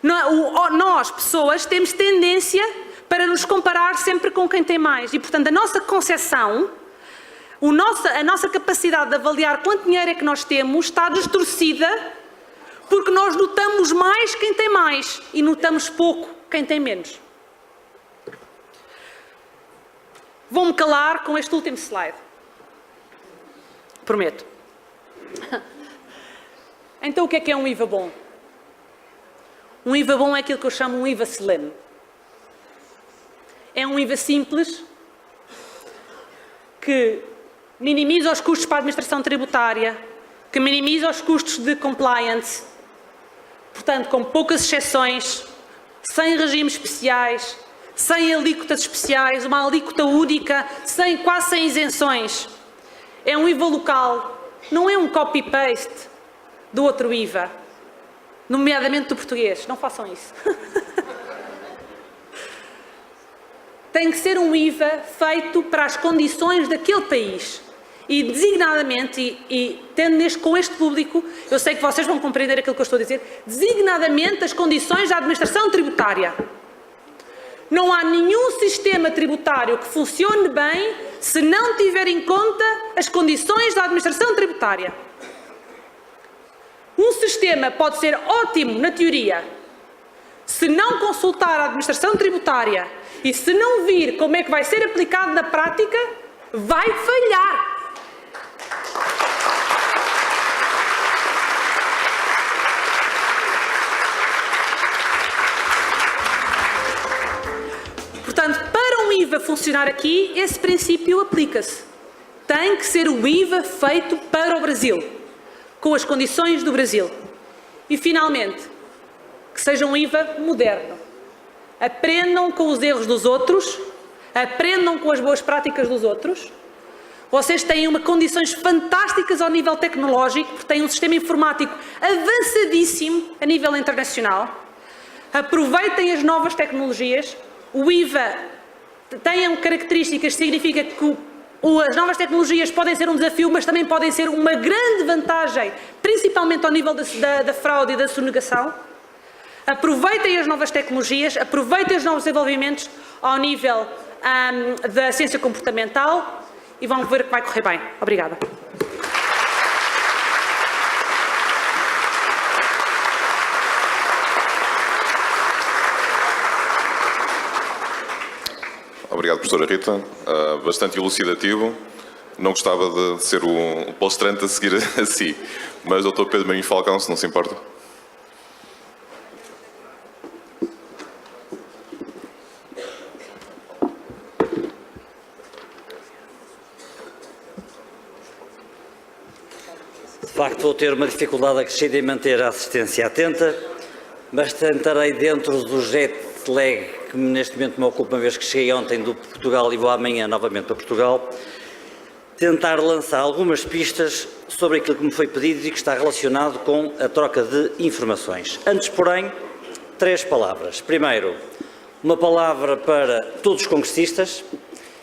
C: Nós, pessoas, temos tendência para nos comparar sempre com quem tem mais e, portanto, a nossa concepção, a nossa capacidade de avaliar quanto dinheiro é que nós temos está distorcida porque nós notamos mais quem tem mais e notamos pouco quem tem menos. Vou-me calar com este último slide. Prometo. Então, o que é um IVA bom? Um IVA bom é aquilo que eu chamo um IVA slim. É um IVA simples que minimiza os custos para a administração tributária, que minimiza os custos de compliance, portanto, com poucas exceções, sem regimes especiais, sem alíquotas especiais, uma alíquota única, quase sem isenções. é um IVA local, não é um copy-paste do outro IVA, nomeadamente do português. Não façam isso. Tem que ser um IVA feito para as condições daquele país. E designadamente, e tendo com este público, eu sei que vocês vão compreender aquilo que eu estou a dizer, designadamente as condições da administração tributária. Não há nenhum sistema tributário que funcione bem se não tiver em conta as condições da administração tributária. Um sistema pode ser ótimo na teoria, se não consultar a administração tributária e se não vir como é que vai ser aplicado na prática, vai falhar. Portanto, para um IVA funcionar aqui, esse princípio aplica-se. Tem que ser o IVA feito para o Brasil, com as condições do Brasil. E, finalmente, que seja um IVA moderno. Aprendam com os erros dos outros, aprendam com as boas práticas dos outros. Vocês têm condições fantásticas ao nível tecnológico, porque têm um sistema informático avançadíssimo a nível internacional. Aproveitem as novas tecnologias. O IVA tem características que significa que as novas tecnologias podem ser um desafio, mas também podem ser uma grande vantagem, principalmente ao nível da fraude e da sonegação. Aproveitem as novas tecnologias, aproveitem os novos desenvolvimentos ao nível da ciência comportamental e vão ver que vai correr bem. Obrigada.
B: Obrigado, professora Rita. Bastante elucidativo. Não gostava de ser o palestrante a seguir a si, mas Dr. Pedro Marinho Falcão, se não se importa.
D: De facto, vou ter uma dificuldade acrescida em manter a assistência atenta, mas tentarei, dentro do jet lag que neste momento me ocupa, uma vez que cheguei ontem do Portugal e vou amanhã novamente para Portugal, tentar lançar algumas pistas sobre aquilo que me foi pedido e que está relacionado com a troca de informações. Antes, porém, 3 palavras. Primeiro, uma palavra para todos os congressistas.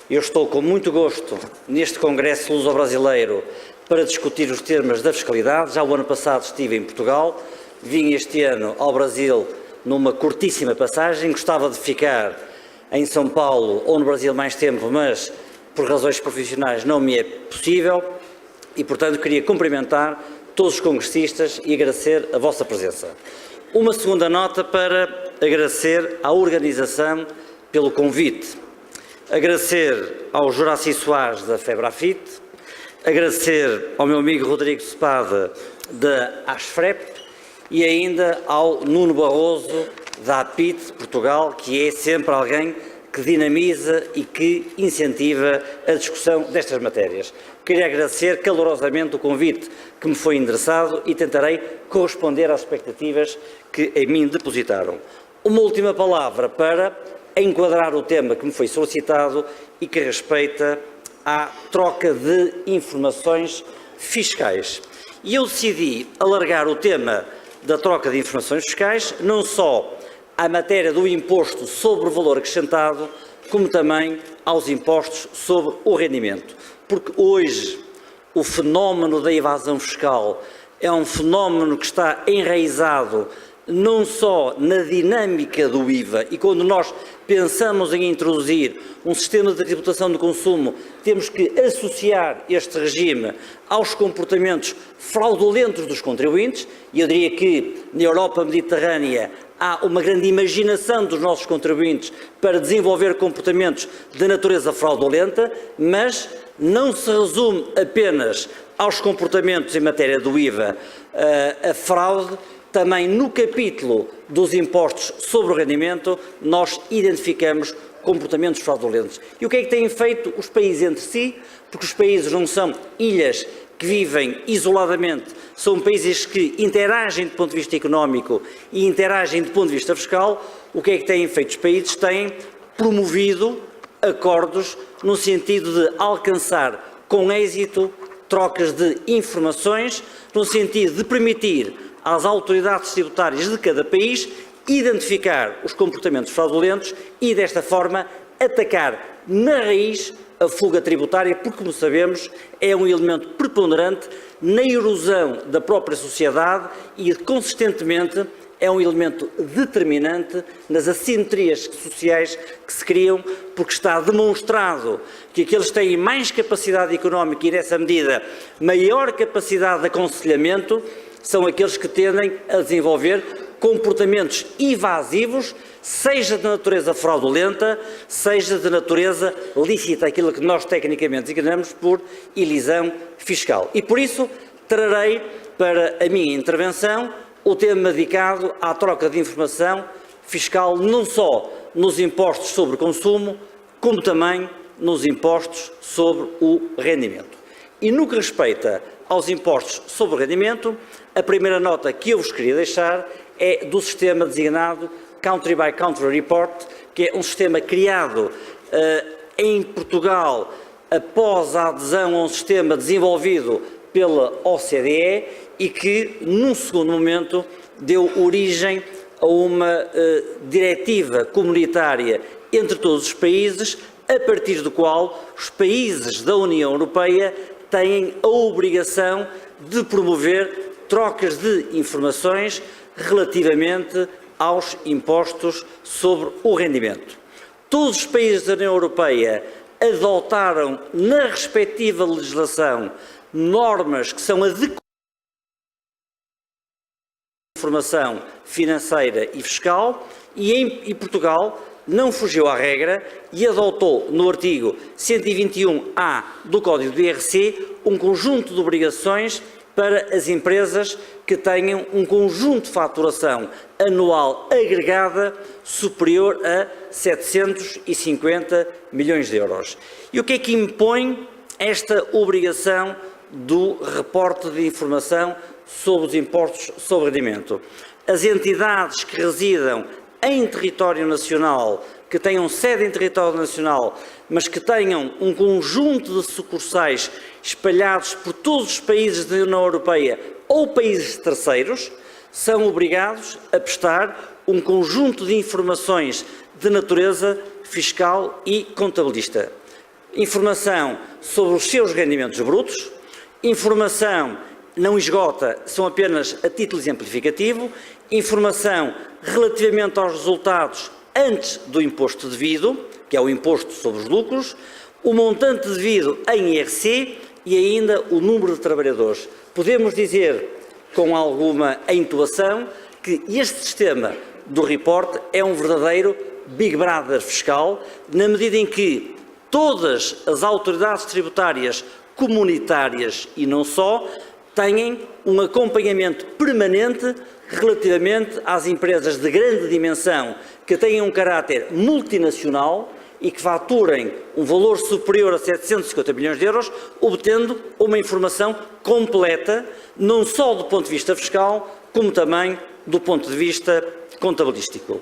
D: Eu estou com muito gosto neste Congresso Luso-Brasileiro para discutir os temas da fiscalidade. Já o ano passado estive em Portugal, vim este ano ao Brasil numa curtíssima passagem, gostava de ficar em São Paulo ou no Brasil mais tempo, mas por razões profissionais não me é possível e, portanto, queria cumprimentar todos os congressistas e agradecer a vossa presença. Uma segunda nota para agradecer à organização pelo convite, agradecer ao Juraci Soares da FEBRAFIT, agradecer ao meu amigo Rodrigo Sepada da ASFREP, e ainda ao Nuno Barroso, da APIT Portugal, que é sempre alguém que dinamiza e que incentiva a discussão destas matérias. Queria agradecer calorosamente o convite que me foi endereçado e tentarei corresponder às expectativas que em mim depositaram. Uma última palavra para enquadrar o tema que me foi solicitado e que respeita à troca de informações fiscais. E eu decidi alargar o tema da troca de informações fiscais, não só à matéria do imposto sobre o valor acrescentado, como também aos impostos sobre o rendimento. Porque hoje o fenómeno da evasão fiscal é um fenómeno que está enraizado não só na dinâmica do IVA, e quando nós pensamos em introduzir um sistema de tributação do consumo, temos que associar este regime aos comportamentos fraudulentos dos contribuintes, e eu diria que na Europa mediterrânea há uma grande imaginação dos nossos contribuintes para desenvolver comportamentos de natureza fraudulenta, mas não se resume apenas aos comportamentos em matéria do IVA, a fraude. Também no capítulo dos impostos sobre o rendimento, nós identificamos comportamentos fraudulentos. E o que é que têm feito os países entre si? Porque os países não são ilhas que vivem isoladamente, são países que interagem do ponto de vista económico e interagem do ponto de vista fiscal. O que é que têm feito os países? Têm promovido acordos no sentido de alcançar com êxito trocas de informações, no sentido de permitir às autoridades tributárias de cada país identificar os comportamentos fraudulentos e, desta forma, atacar na raiz a fuga tributária, porque, como sabemos, é um elemento preponderante na erosão da própria sociedade e, consistentemente, é um elemento determinante nas assimetrias sociais que se criam, porque está demonstrado que aqueles que têm mais capacidade económica e, nessa medida, maior capacidade de aconselhamento, são aqueles que tendem a desenvolver comportamentos evasivos, seja de natureza fraudulenta, seja de natureza lícita, aquilo que nós tecnicamente designamos por elisão fiscal. E por isso trarei para a minha intervenção o tema dedicado à troca de informação fiscal, não só nos impostos sobre consumo, como também nos impostos sobre o rendimento. E no que respeita aos impostos sobre o rendimento, a primeira nota que eu vos queria deixar é do sistema designado Country by Country Report, que é um sistema criado em Portugal após a adesão a um sistema desenvolvido pela OCDE e que, num segundo momento, deu origem a uma diretiva comunitária entre todos os países, a partir do qual os países da União Europeia têm a obrigação de promover trocas de informações relativamente aos impostos sobre o rendimento. Todos os países da União Europeia adotaram na respectiva legislação normas que são adequadas à informação financeira e fiscal e Portugal não fugiu à regra e adotou no artigo 121A do Código do IRC um conjunto de obrigações para as empresas que tenham um conjunto de faturação anual agregada superior a 750 milhões de euros. E o que é que impõe esta obrigação do reporte de informação sobre os impostos sobre rendimento? As entidades que residam em território nacional, que tenham sede em território nacional, mas que tenham um conjunto de sucursais espalhados por todos os países da União Europeia ou países terceiros, são obrigados a prestar um conjunto de informações de natureza fiscal e contabilista. Informação sobre os seus rendimentos brutos, informação não esgota, são apenas a título exemplificativo, informação relativamente aos resultados antes do imposto devido, que é o imposto sobre os lucros, o montante devido em IRC e ainda o número de trabalhadores. Podemos dizer com alguma entoação que este sistema do report é um verdadeiro Big Brother fiscal, na medida em que todas as autoridades tributárias comunitárias e não só têm um acompanhamento permanente relativamente às empresas de grande dimensão que têm um caráter multinacional e que faturem um valor superior a 750 milhões de euros, obtendo uma informação completa, não só do ponto de vista fiscal, como também do ponto de vista contabilístico.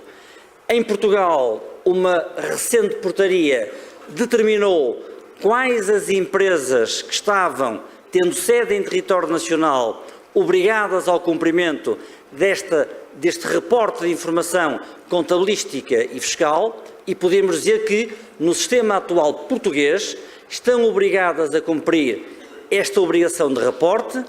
D: Em Portugal, uma recente portaria determinou quais as empresas que estavam tendo sede em território nacional obrigadas ao cumprimento deste reporte de informação contabilística e fiscal, e podemos dizer que, no sistema atual português, estão obrigadas a cumprir esta obrigação de reporte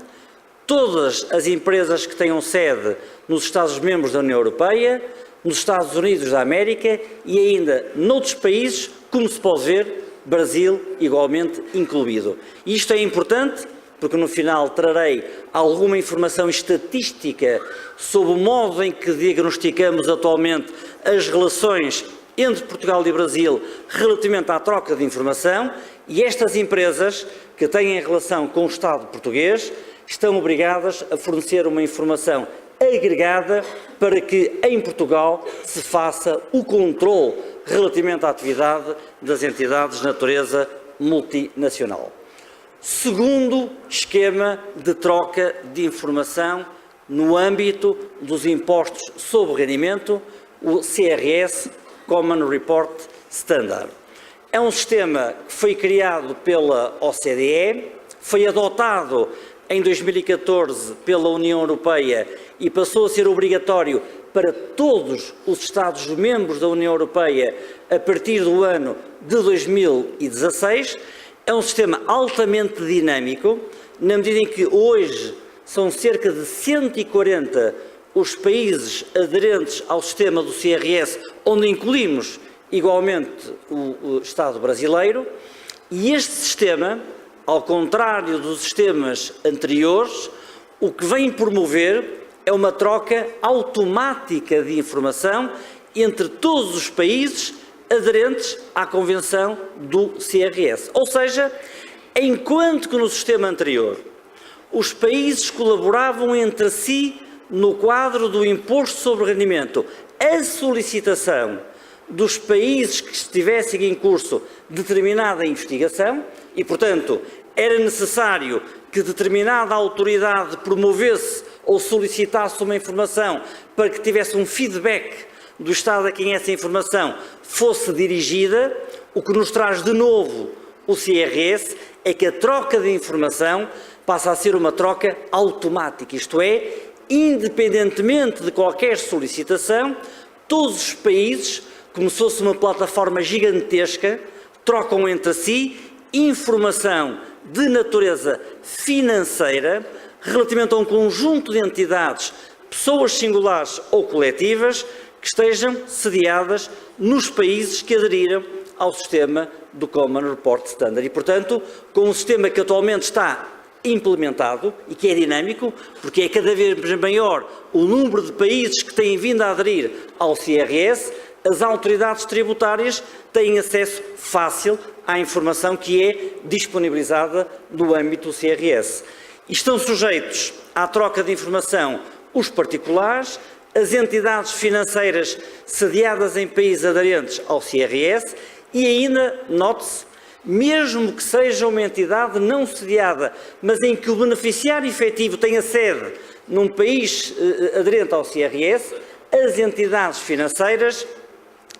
D: todas as empresas que tenham sede nos Estados-membros da União Europeia, nos Estados Unidos da América e ainda noutros países, como se pode ver, Brasil igualmente incluído. E isto é importante porque no final trarei alguma informação estatística sobre o modo em que diagnosticamos atualmente as relações entre Portugal e Brasil relativamente à troca de informação, e estas empresas que têm relação com o Estado português estão obrigadas a fornecer uma informação agregada para que em Portugal se faça o controle relativamente à atividade das entidades de natureza multinacional. Segundo esquema de troca de informação no âmbito dos impostos sobre o rendimento, o CRS, Common Report Standard. É um sistema que foi criado pela OCDE, foi adotado em 2014 pela União Europeia e passou a ser obrigatório para todos os Estados-membros da União Europeia a partir do ano de 2016. É um sistema altamente dinâmico, na medida em que hoje são cerca de 140 os países aderentes ao sistema do CRS, onde incluímos igualmente o Estado brasileiro, e este sistema, ao contrário dos sistemas anteriores, o que vem promover é uma troca automática de informação entre todos os países aderentes à Convenção do CRS. Ou seja, enquanto que no sistema anterior os países colaboravam entre si no quadro do imposto sobre o rendimento, a solicitação dos países que estivessem em curso determinada investigação e, portanto, era necessário que determinada autoridade promovesse ou solicitasse uma informação para que tivesse um feedback do Estado a quem essa informação fosse dirigida. O que nos traz de novo o CRS é que a troca de informação passa a ser uma troca automática, isto é, independentemente de qualquer solicitação, todos os países, como se fosse uma plataforma gigantesca, trocam entre si informação de natureza financeira relativamente a um conjunto de entidades, pessoas singulares ou coletivas, que estejam sediadas nos países que aderiram ao sistema do Common Report Standard. E, portanto, com um sistema que atualmente está implementado e que é dinâmico, porque é cada vez maior o número de países que têm vindo a aderir ao CRS, as autoridades tributárias têm acesso fácil à informação que é disponibilizada no âmbito do CRS. E estão sujeitos à troca de informação os particulares, as entidades financeiras sediadas em países aderentes ao CRS e ainda, note-se, mesmo que seja uma entidade não sediada, mas em que o beneficiário efetivo tenha sede num país aderente ao CRS, as entidades financeiras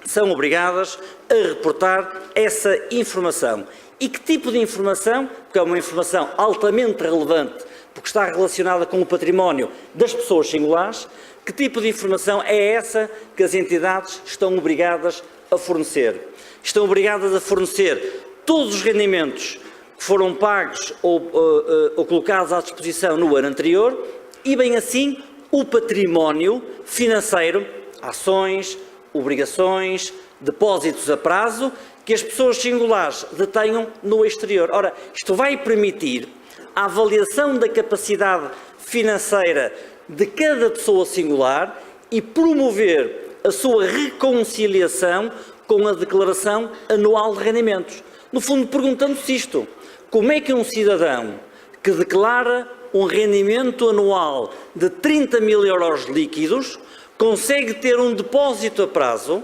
D: são obrigadas a reportar essa informação. E que tipo de informação? Porque é uma informação altamente relevante, porque está relacionada com o património das pessoas singulares. Que tipo de informação é essa que as entidades estão obrigadas a fornecer? Estão obrigadas a fornecer todos os rendimentos que foram pagos ou colocados à disposição no ano anterior e, bem assim, o património financeiro, ações, obrigações, depósitos a prazo, que as pessoas singulares detenham no exterior. Ora, isto vai permitir a avaliação da capacidade financeira de cada pessoa singular e promover a sua reconciliação com a declaração anual de rendimentos. No fundo, perguntando-se isto: como é que um cidadão que declara um rendimento anual de 30 mil euros líquidos consegue ter um depósito a prazo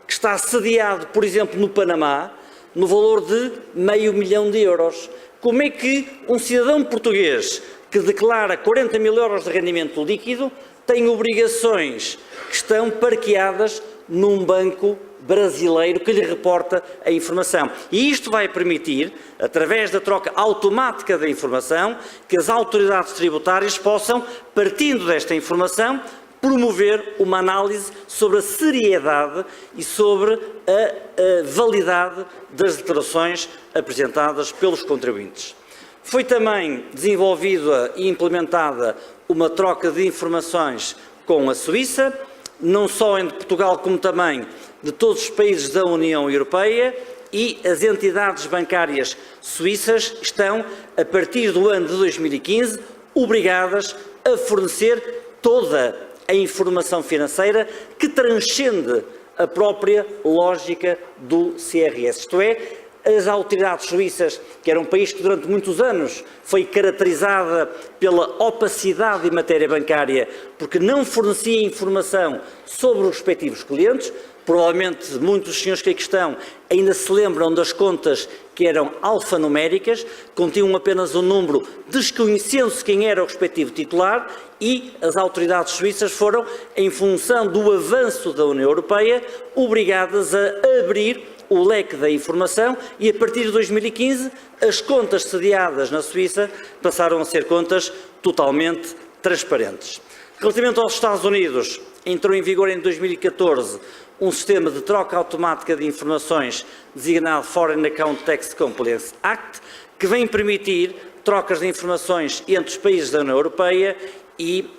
D: que está sediado, por exemplo, no Panamá, no valor de €500 mil? Como é que um cidadão português que declara 40 mil euros de rendimento líquido tem obrigações que estão parqueadas num banco brasileiro que lhe reporta a informação? E isto vai permitir, através da troca automática da informação, que as autoridades tributárias possam, partindo desta informação, promover uma análise sobre a seriedade e sobre a validade das declarações apresentadas pelos contribuintes. Foi também desenvolvida e implementada uma troca de informações com a Suíça, não só entre Portugal como também de todos os países da União Europeia, e as entidades bancárias suíças estão, a partir do ano de 2015, obrigadas a fornecer toda a informação financeira que transcende a própria lógica do CRS. Isto é, as autoridades suíças, que era um país que durante muitos anos foi caracterizada pela opacidade em matéria bancária, porque não fornecia informação sobre os respectivos clientes. Provavelmente muitos dos senhores que aqui estão ainda se lembram das contas que eram alfanuméricas, continham apenas um número, desconhecendo-se quem era o respectivo titular, e as autoridades suíças foram, em função do avanço da União Europeia, obrigadas a abrir o leque da informação e, a partir de 2015, as contas sediadas na Suíça passaram a ser contas totalmente transparentes. Relativamente aos Estados Unidos, entrou em vigor em 2014 um sistema de troca automática de informações designado Foreign Account Tax Compliance Act, que vem permitir trocas de informações entre os países da União Europeia e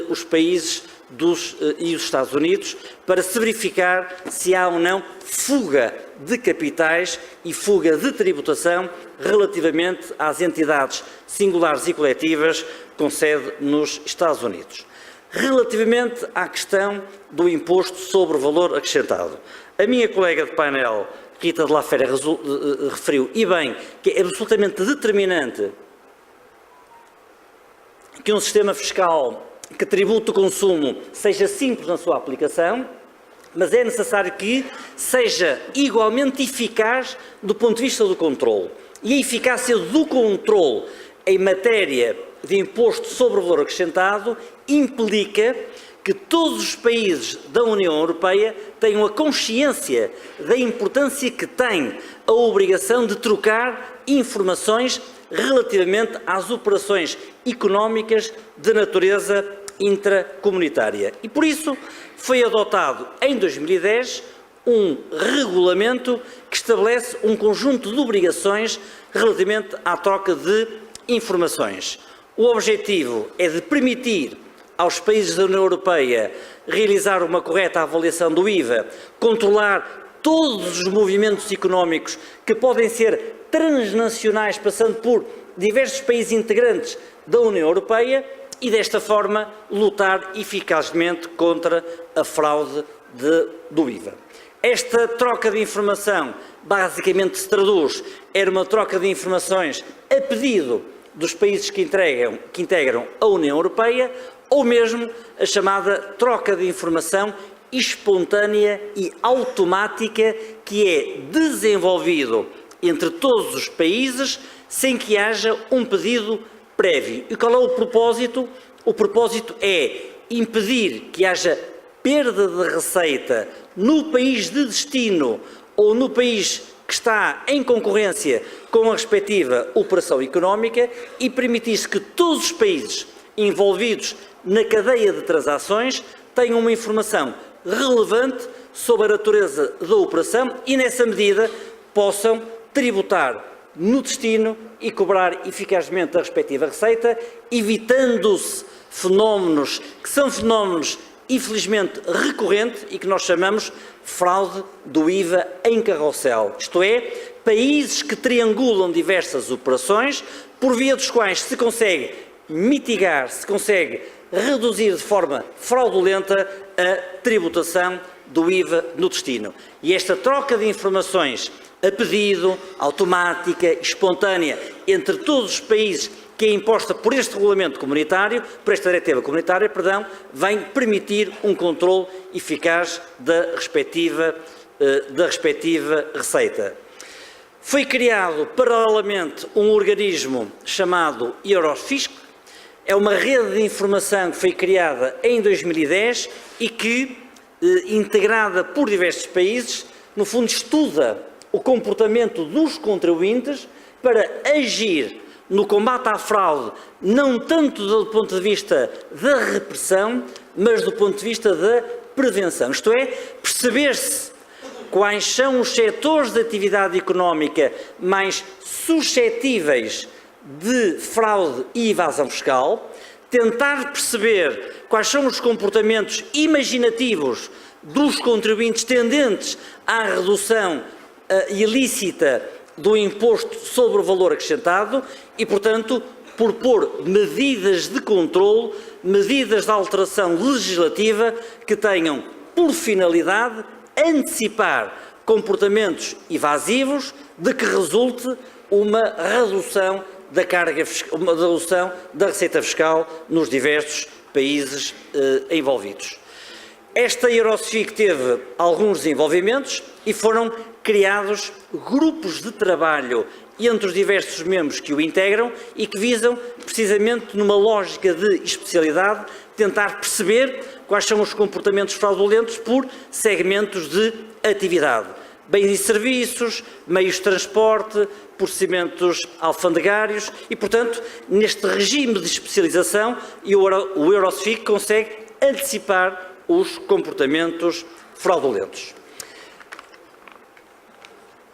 D: os países e os Estados Unidos, para se verificar se há ou não fuga de capitais e fuga de tributação relativamente às entidades singulares e coletivas com sede nos Estados Unidos. Relativamente à questão do imposto sobre o valor acrescentado, a minha colega de painel, Rita de la Fera, referiu, e bem, que é absolutamente determinante que um sistema fiscal que tribute o consumo seja simples na sua aplicação, mas é necessário que seja igualmente eficaz do ponto de vista do controle. E a eficácia do controle em matéria de imposto sobre o valor acrescentado implica que todos os países da União Europeia tenham a consciência da importância que tem a obrigação de trocar informações relativamente às operações económicas de natureza intracomunitária. E por isso foi adotado em 2010 um regulamento que estabelece um conjunto de obrigações relativamente à troca de informações. O objetivo é de permitir aos países da União Europeia realizar uma correta avaliação do IVA, controlar todos os movimentos económicos que podem ser transnacionais, passando por diversos países integrantes da União Europeia, e desta forma lutar eficazmente contra a fraude do IVA. Esta troca de informação basicamente se traduz em uma troca de informações a pedido dos países que integram a União Europeia, ou mesmo a chamada troca de informação espontânea e automática, que é desenvolvido entre todos os países sem que haja um pedido prévio. E qual é o propósito? O propósito é impedir que haja perda de receita no país de destino ou no país que está em concorrência com a respectiva operação económica e permitir-se que todos os países envolvidos na cadeia de transações tenham uma informação relevante sobre a natureza da operação e, nessa medida, possam tributar no destino e cobrar eficazmente a respectiva receita, evitando-se fenómenos que são fenómenos infelizmente recorrentes e que nós chamamos fraude do IVA em carrossel, isto é, países que triangulam diversas operações, por via dos quais se consegue mitigar, se consegue reduzir de forma fraudulenta a tributação do IVA no destino. E esta troca de informações a pedido, automática, espontânea, entre todos os países, que é imposta por este regulamento comunitário, por esta diretiva comunitária, vem permitir um controle eficaz da respectiva receita. Foi criado, paralelamente, um organismo chamado Eurofisc. É uma rede de informação que foi criada em 2010 e que, integrada por diversos países, no fundo estuda o comportamento dos contribuintes para agir no combate à fraude, não tanto do ponto de vista da repressão, mas do ponto de vista da prevenção. Isto é, perceber-se quais são os setores de atividade económica mais suscetíveis de fraude e evasão fiscal, tentar perceber quais são os comportamentos imaginativos dos contribuintes tendentes à redução ilícita do imposto sobre o valor acrescentado e, portanto, propor medidas de controle, medidas de alteração legislativa que tenham por finalidade antecipar comportamentos evasivos de que resulte uma redução da carga fiscal, uma redução da receita fiscal nos diversos países envolvidos. Esta Eurofisc teve alguns desenvolvimentos e foram criados grupos de trabalho entre os diversos membros que o integram e que visam, precisamente numa lógica de especialidade, tentar perceber quais são os comportamentos fraudulentos por segmentos de atividade. bens e serviços, meios de transporte, procedimentos alfandegários e, portanto, neste regime de especialização, o Eurosfic consegue antecipar os comportamentos fraudulentos.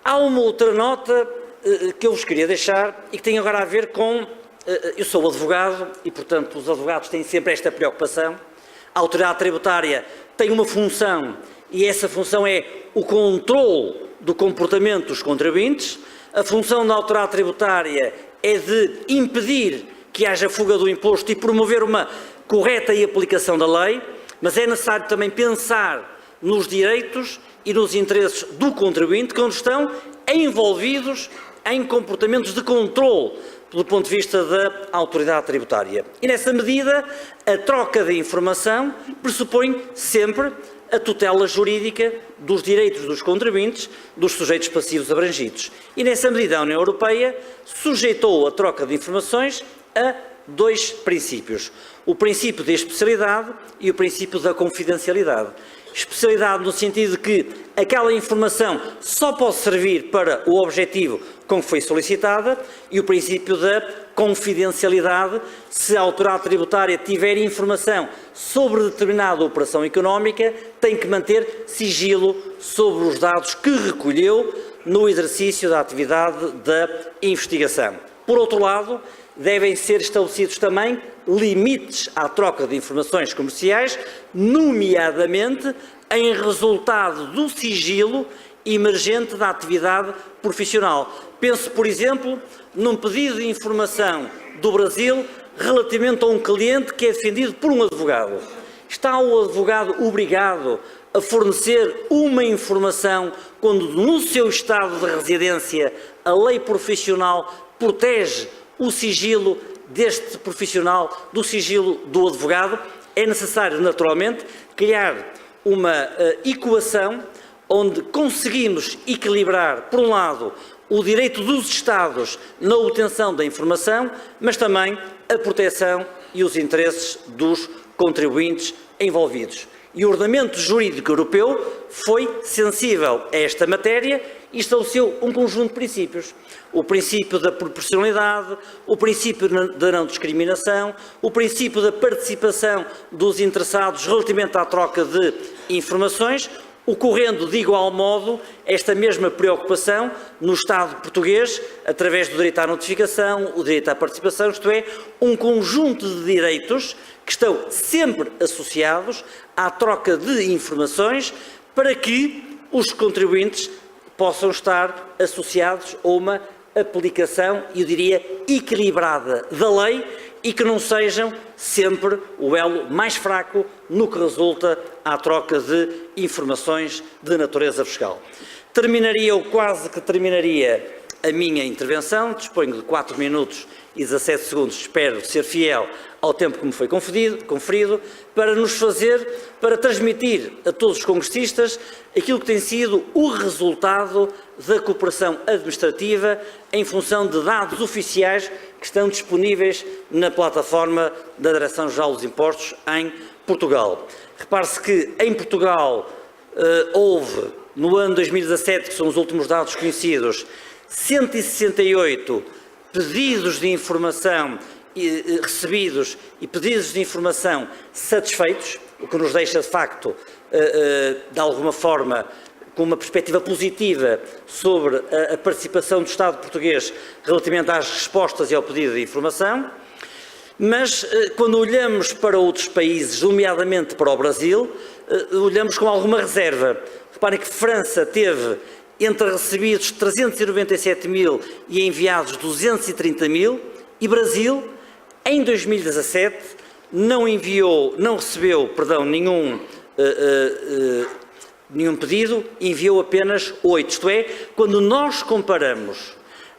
D: Há uma outra nota que eu vos queria deixar e que tem agora a ver com... Eu sou advogado e, portanto, os advogados têm sempre esta preocupação. A autoridade tributária tem uma função e essa função é o controle do comportamento dos contribuintes. A função da autoridade tributária é de impedir que haja fuga do imposto e promover uma correta aplicação da lei, mas é necessário também pensar nos direitos e nos interesses do contribuinte quando estão envolvidos em comportamentos de controle do ponto de vista da autoridade tributária. E nessa medida, a troca de informação pressupõe sempre a tutela jurídica dos direitos dos contribuintes, dos sujeitos passivos abrangidos. E nessa medida, a União Europeia sujeitou a troca de informações a dois princípios: o princípio da especialidade e o princípio da confidencialidade. Especialidade no sentido de que aquela informação só pode servir para o objetivo com que foi solicitada, e o princípio da confidencialidade: se a autoridade tributária tiver informação sobre determinada operação económica, tem que manter sigilo sobre os dados que recolheu no exercício da atividade da investigação. Por outro lado, devem ser estabelecidos também limites à troca de informações comerciais, nomeadamente em resultado do sigilo emergente da atividade profissional. Penso, por exemplo, num pedido de informação do Brasil relativamente a um cliente que é defendido por um advogado. Está o advogado obrigado a fornecer uma informação quando no seu estado de residência a lei profissional protege o sigilo deste profissional do sigilo do advogado? É necessário, naturalmente, criar uma equação onde conseguimos equilibrar, por um lado, o direito dos Estados na obtenção da informação, mas também a proteção e os interesses dos contribuintes envolvidos. E o ordenamento jurídico europeu foi sensível a esta matéria e estabeleceu um conjunto de princípios. O princípio da proporcionalidade, o princípio da não discriminação, o princípio da participação dos interessados relativamente à troca de informações, ocorrendo de igual modo esta mesma preocupação no Estado português, através do direito à notificação, o direito à participação, isto é, um conjunto de direitos que estão sempre associados à troca de informações para que os contribuintes possam estar associados a uma aplicação, eu diria, equilibrada da lei e que não sejam sempre o elo mais fraco no que resulta à troca de informações de natureza fiscal. Terminaria, ou quase que terminaria, a minha intervenção. Disponho de 4 minutos e 17 segundos, espero ser fiel ao tempo que me foi conferido, para transmitir a todos os congressistas aquilo que tem sido o resultado da cooperação administrativa em função de dados oficiais que estão disponíveis na plataforma da Direção-Geral dos Impostos em Portugal. Repare-se que em Portugal houve, no ano 2017, que são os últimos dados conhecidos, 168 pedidos de informação recebidos e pedidos de informação satisfeitos, o que nos deixa, de facto, de alguma forma, com uma perspectiva positiva sobre a participação do Estado português relativamente às respostas e ao pedido de informação. Mas, quando olhamos para outros países, nomeadamente para o Brasil, olhamos com alguma reserva. Reparem que França teve entre recebidos 397 mil e enviados 230 mil, e Brasil, em 2017, não recebeu nenhum pedido, enviou apenas 8. Isto é, quando nós comparamos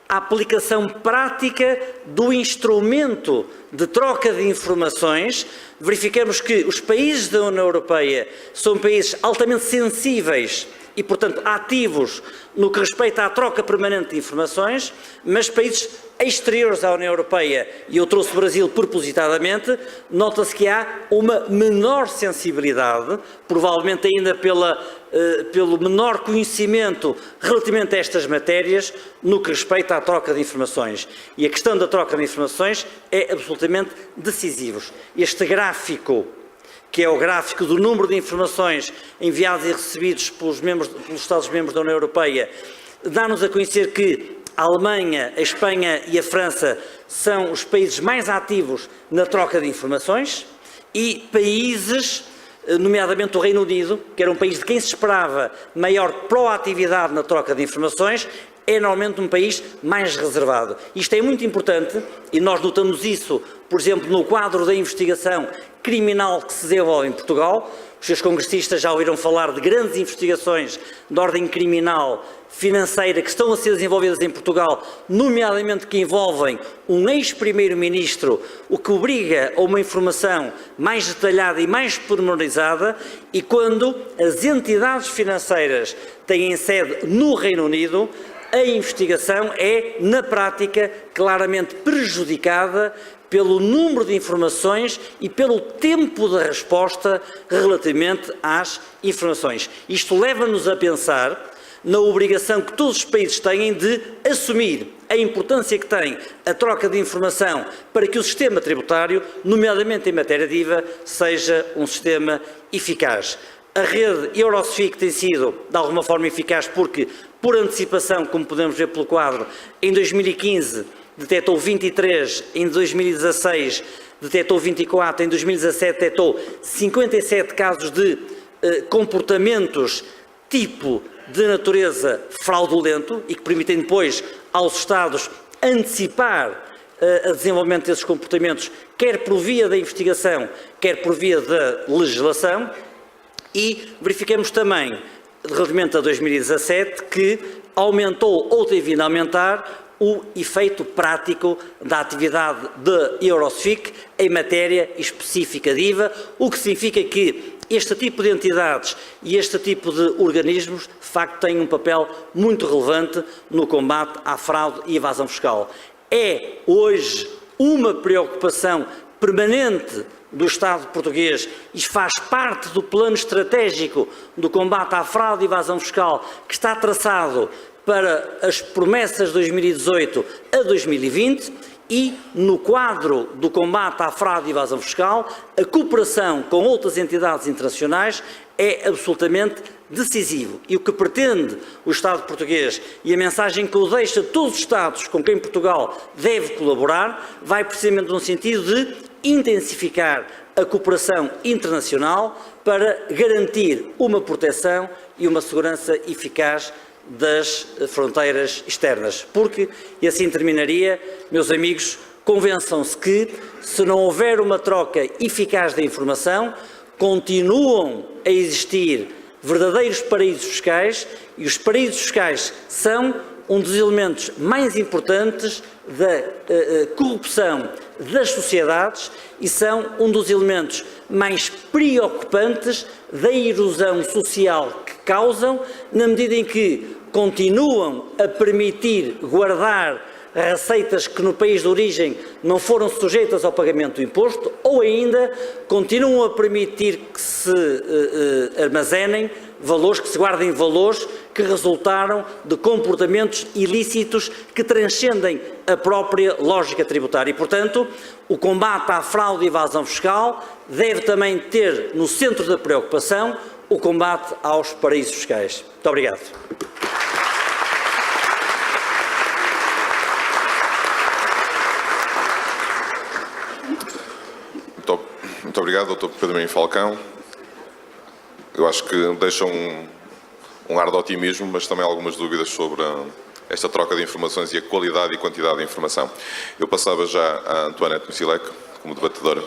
D: a aplicação prática do instrumento de troca de informações, verificamos que os países da União Europeia são países altamente sensíveis e, portanto, ativos no que respeita à troca permanente de informações, mas países exteriores à União Europeia, e eu trouxe o Brasil propositadamente, nota-se que há uma menor sensibilidade, provavelmente ainda pelo menor conhecimento relativamente a estas matérias, no que respeita à troca de informações. E a questão da troca de informações é absolutamente decisiva. Este gráfico, que é o gráfico do número de informações enviadas e recebidas pelos Estados-membros da União Europeia, dá-nos a conhecer que a Alemanha, a Espanha e a França são os países mais ativos na troca de informações e países, nomeadamente o Reino Unido, que era um país de quem se esperava maior proatividade na troca de informações, é normalmente um país mais reservado. Isto é muito importante e nós notamos isso, por exemplo, no quadro da investigação criminal que se desenvolve em Portugal. Os seus congressistas já ouviram falar de grandes investigações de ordem criminal, financeira, que estão a ser desenvolvidas em Portugal, nomeadamente que envolvem um ex-primeiro-ministro, o que obriga a uma informação mais detalhada e mais pormenorizada, e quando as entidades financeiras têm sede no Reino Unido, a investigação é, na prática, claramente prejudicada pelo número de informações e pelo tempo da resposta relativamente às informações. Isto leva-nos a pensar na obrigação que todos os países têm de assumir a importância que tem a troca de informação para que o sistema tributário, nomeadamente em matéria de IVA, seja um sistema eficaz. A rede Eurosfic tem sido, de alguma forma, eficaz porque, por antecipação, como podemos ver pelo quadro, em 2015 detectou 23, em 2016 detectou 24, em 2017 detectou 57 casos de comportamentos tipo de natureza fraudulento e que permitem depois aos Estados antecipar o desenvolvimento desses comportamentos, quer por via da investigação, quer por via da legislação. E verificamos também, relativamente a 2017, que aumentou ou tem vindo a aumentar o efeito prático da atividade da Eurosfic em matéria específica de IVA, o que significa que este tipo de entidades e este tipo de organismos, de facto, têm um papel muito relevante no combate à fraude e evasão fiscal. É hoje uma preocupação permanente do Estado português e faz parte do plano estratégico do combate à fraude e evasão fiscal que está traçado para as promessas de 2018 a 2020 e, no quadro do combate à fraude e evasão fiscal, a cooperação com outras entidades internacionais é absolutamente decisivo. E o que pretende o Estado português e a mensagem que o deixa a todos os Estados com quem Portugal deve colaborar vai precisamente no sentido de intensificar a cooperação internacional para garantir uma proteção e uma segurança eficaz das fronteiras externas. Porque, e assim terminaria, meus amigos, convençam-se que, se não houver uma troca eficaz da informação, continuam a existir verdadeiros paraísos fiscais e os paraísos fiscais são um dos elementos mais importantes da corrupção das sociedades e são um dos elementos mais preocupantes da erosão social que causam, na medida em que continuam a permitir guardar receitas que no país de origem não foram sujeitas ao pagamento do imposto, ou ainda continuam a permitir que se armazenem valores, que se guardem valores que resultaram de comportamentos ilícitos que transcendem a própria lógica tributária. E, portanto, o combate à fraude e evasão fiscal deve também ter no centro da preocupação o combate aos paraísos fiscais. Muito obrigado.
B: Muito obrigado, Dr. Pedro Marinho Falcão. Eu acho que deixa um ar de otimismo, mas também algumas dúvidas sobre esta troca de informações e a qualidade e quantidade de informação. Eu passava já a Antoinette Musilek como debatedora.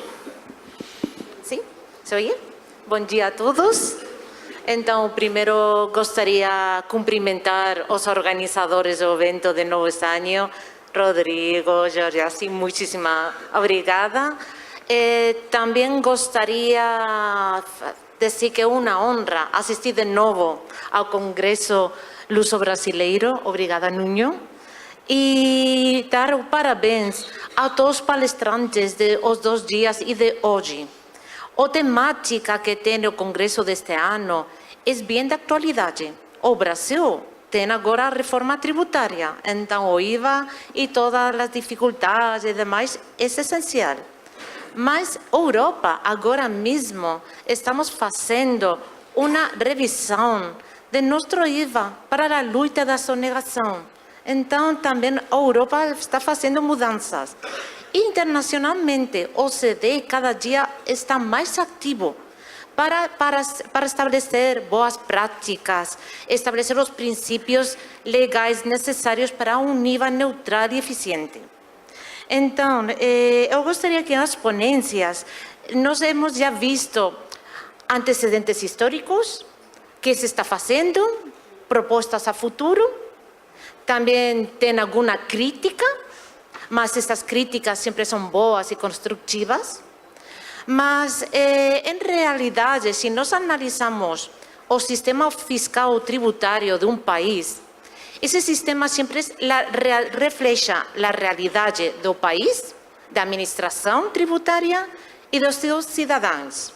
E: Sim, se oye? Bom dia a todos. Então, primeiro gostaria de cumprimentar os organizadores do evento de novo este ano, Rodrigo, Jorge, assim, muitíssima obrigada. Também gostaria dizer que é uma honra assistir de novo ao Congresso Luso-Brasileiro. Obrigada, Nuno. E dar os parabéns a todos os palestrantes dos 2 dias e de hoje. A temática que tem o Congresso deste ano é bem de atualidade. O Brasil tem agora a reforma tributária, então o IVA e todas as dificuldades e demais é essencial. Mas a Europa, agora mesmo, estamos fazendo uma revisão de nosso IVA para a luta da sonegação. Então, também a Europa está fazendo mudanças. Internacionalmente, o OCDE cada dia está mais ativo para estabelecer boas práticas, estabelecer os princípios legais necessários para um IVA neutral e eficiente. Então, eu gostaria que nas ponências nós hemos já visto antecedentes históricos, que se está fazendo, propostas a futuro. Também tem alguma crítica, mas essas críticas sempre são boas e construtivas. Mas, em realidade, se nós analisamos o sistema fiscal tributário de um país, esse sistema sempre reflete a realidade do país, da administração tributária e dos seus cidadãos.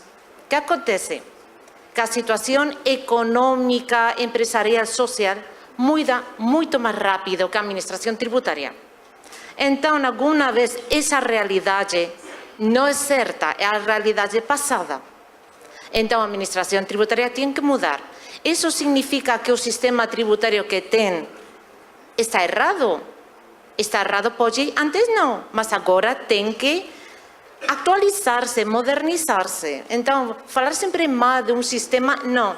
E: O que acontece? Que a situação econômica, empresarial, social muda muito mais rápido que a administração tributária. Então, alguma vez, essa realidade não é certa, é a realidade passada. Então, a administração tributária tem que mudar. Isso significa que o sistema tributário que tem está errado? Está errado, pode, antes não, mas agora tem que atualizar-se, modernizar-se. Então, falar sempre mal de um sistema, não.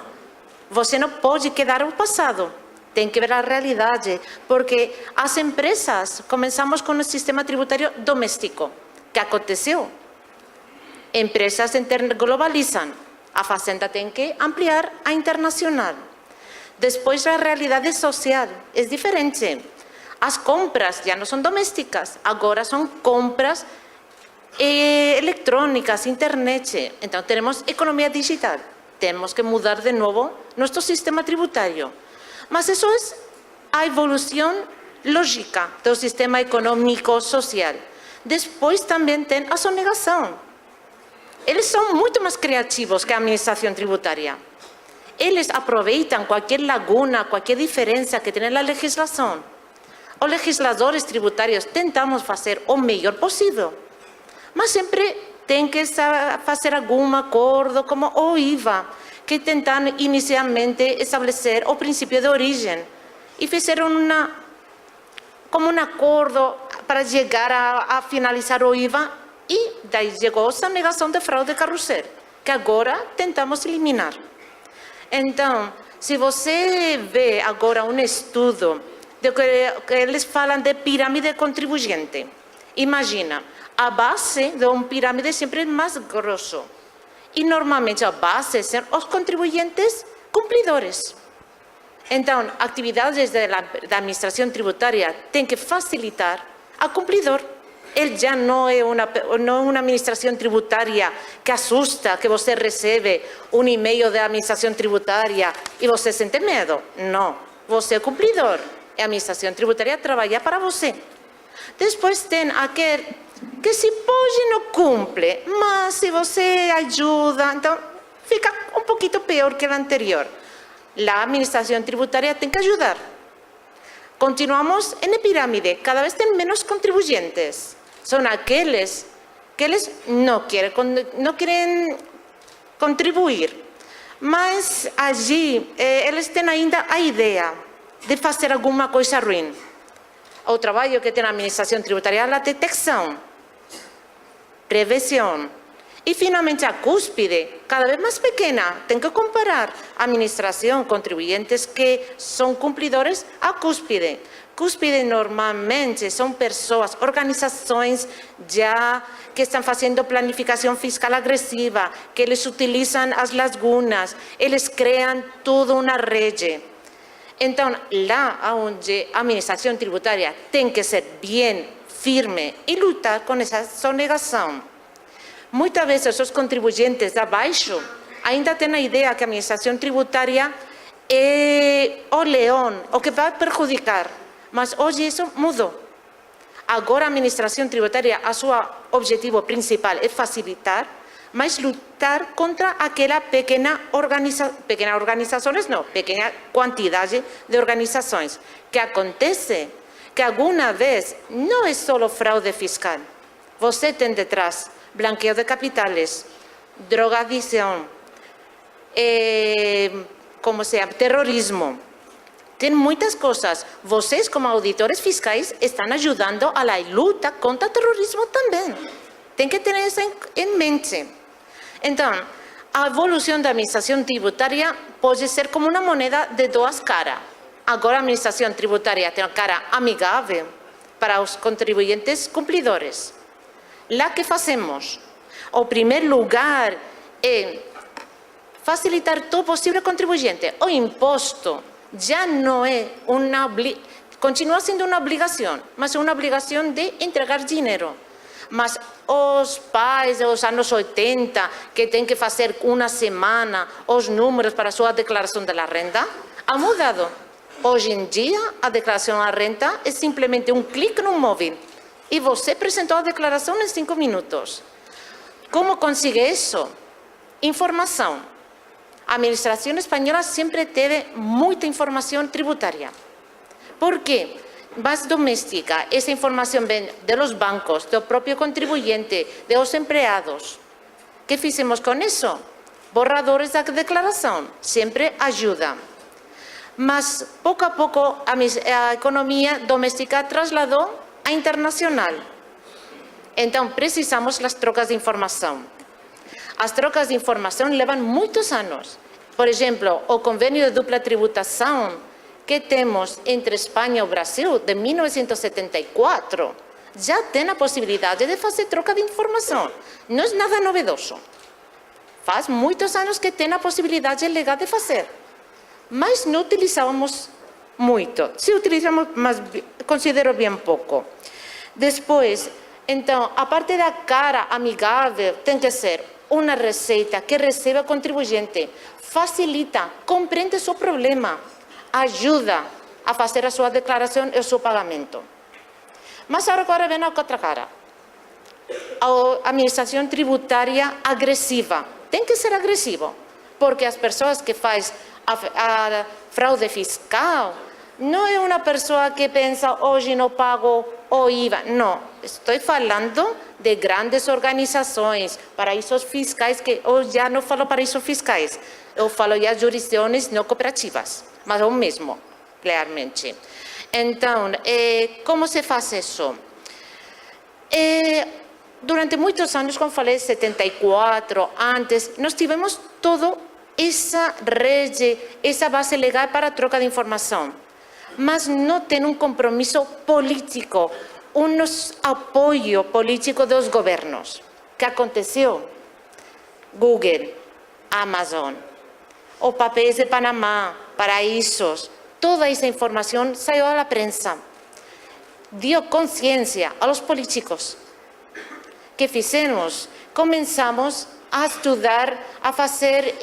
E: Você não pode quedar no passado. Tem que ver a realidade, porque as empresas, começamos com o sistema tributário doméstico. O que aconteceu? Empresas globalizam. A Fazenda tem que ampliar a internacional. Depois, a realidade social é diferente. As compras já não são domésticas, agora são compras eletrônicas, internet. Então, temos economia digital. Temos que mudar de novo nosso sistema tributário. Mas isso é a evolução lógica do sistema econômico social. Depois também tem a sonegação. Eles são muito mais criativos que a administração tributária. Eles aproveitam qualquer laguna, qualquer diferença que tem na legislação. Os legisladores tributários tentamos fazer o melhor possível, mas sempre tem que fazer algum acordo, como o IVA, que tentaram inicialmente estabelecer o princípio de origem e fizeram como um acordo para chegar a finalizar o IVA e daí chegou a sonegação de fraude carrossel, que agora tentamos eliminar. Então, se você vê agora um estudo de que eles falam de pirâmide contribuinte, imagina, a base de uma pirâmide sempre é mais grosso. E normalmente a base são os contribuintes cumpridores. Então, atividades da administração tributária têm que facilitar ao cumpridor. Ele já não é uma administração tributária que assusta, que você recebe um e-mail da administração tributária e você sente medo. Não, você é cumpridor. A administração tributária trabalha para você. Depois tem aquele que se pode não cumpre, mas se você ajuda, então fica um pouquinho pior que o anterior. A administração tributária tem que ajudar. Continuamos em pirâmide, cada vez tem menos contribuintes. São aqueles que eles não querem contribuir, mas allí eles têm ainda a ideia de fazer alguma coisa ruim. O trabalho que tem a administração tributária é a detecção, prevenção. E, finalmente, a cúspide, cada vez mais pequena, tem que comparar a administração, contribuintes que são cumpridores, a cúspide. Cúspide, normalmente, são pessoas, organizações já que estão fazendo planificação fiscal agressiva, que eles utilizam as lagunas, eles criam toda uma rede. Então, lá onde a administração tributária tem que ser bem firme e lutar com essa sonegação. Muitas vezes os contribuintes de abaixo ainda tem a ideia que a administração tributária é o leão, o que vai prejudicar. Mas hoje isso mudou. Agora a administração tributária, a seu objetivo principal é facilitar, mas lutar contra aquela pequena organizações, não, pequena quantidade de organizações, que acontece que alguma vez não é só fraude fiscal. Você tem detrás blanqueio de capitais, drogadição, terrorismo. Tem muitas coisas. Vocês, como auditores fiscais, estão ajudando a luta contra o terrorismo também. Tem que ter isso em mente. Então, a evolução da administração tributária pode ser como uma moneda de duas caras. Agora a administração tributária tem uma cara amigável para os contribuintes cumpridores. Lá que fazemos, o primeiro lugar é facilitar todo possível contribuinte. O imposto já não é continua sendo uma obrigação, mas é uma obrigação de entregar dinheiro. Mas os pais dos anos 80, que têm que fazer uma semana os números para a sua declaração da renda, ha mudado. Hoje em dia, a declaração da renda é simplesmente um clique no móvel e você apresentou a declaração em 5 minutos. Como consegue isso? Informação. A administração espanhola sempre teve muita informação tributária. Por quê? Mais doméstica. Essa informação vem dos bancos, do próprio contribuinte, dos empregados. O que fizemos com isso? Borradores da declaração. Sempre ajuda. Mas, pouco a pouco, a economia doméstica trasladou a internacional. Então, precisamos das trocas de informação. As trocas de informação levam muitos anos. Por exemplo, o convênio de dupla tributação que temos entre Espanha e o Brasil, de 1974, já tem a possibilidade de fazer troca de informação. Não é nada novedoso. Faz muitos anos que tem a possibilidade legal de fazer. Mas não utilizávamos muito. Se utilizamos, mas considero bem pouco. Depois, então, a parte da cara amigável tem que ser uma receita que receba o contribuinte, facilita, compreende seu problema, ajuda a fazer a sua declaração e o seu pagamento. Mas agora vem a outra cara. A administração tributária agressiva. Tem que ser agressivo, porque as pessoas que fazem a fraude fiscal não é uma pessoa que pensa, hoje não pago o IVA. Não, estou falando de grandes organizações, paraísos fiscais, que eu já não falo paraísos fiscais, eu falo já jurisdições não cooperativas, mas é o mesmo, claramente. Então, como se faz isso? Durante muitos anos, como falei, 74, antes, nós tivemos toda essa rede, essa base legal para a troca de informação, mas não tem um compromisso político, um apoio político dos governos. O que aconteceu? Google, Amazon, os papéis de Panamá, paraísos, toda essa informação saiu à prensa. Deu consciência aos políticos. O que fizemos? Começamos a estudar, a fazer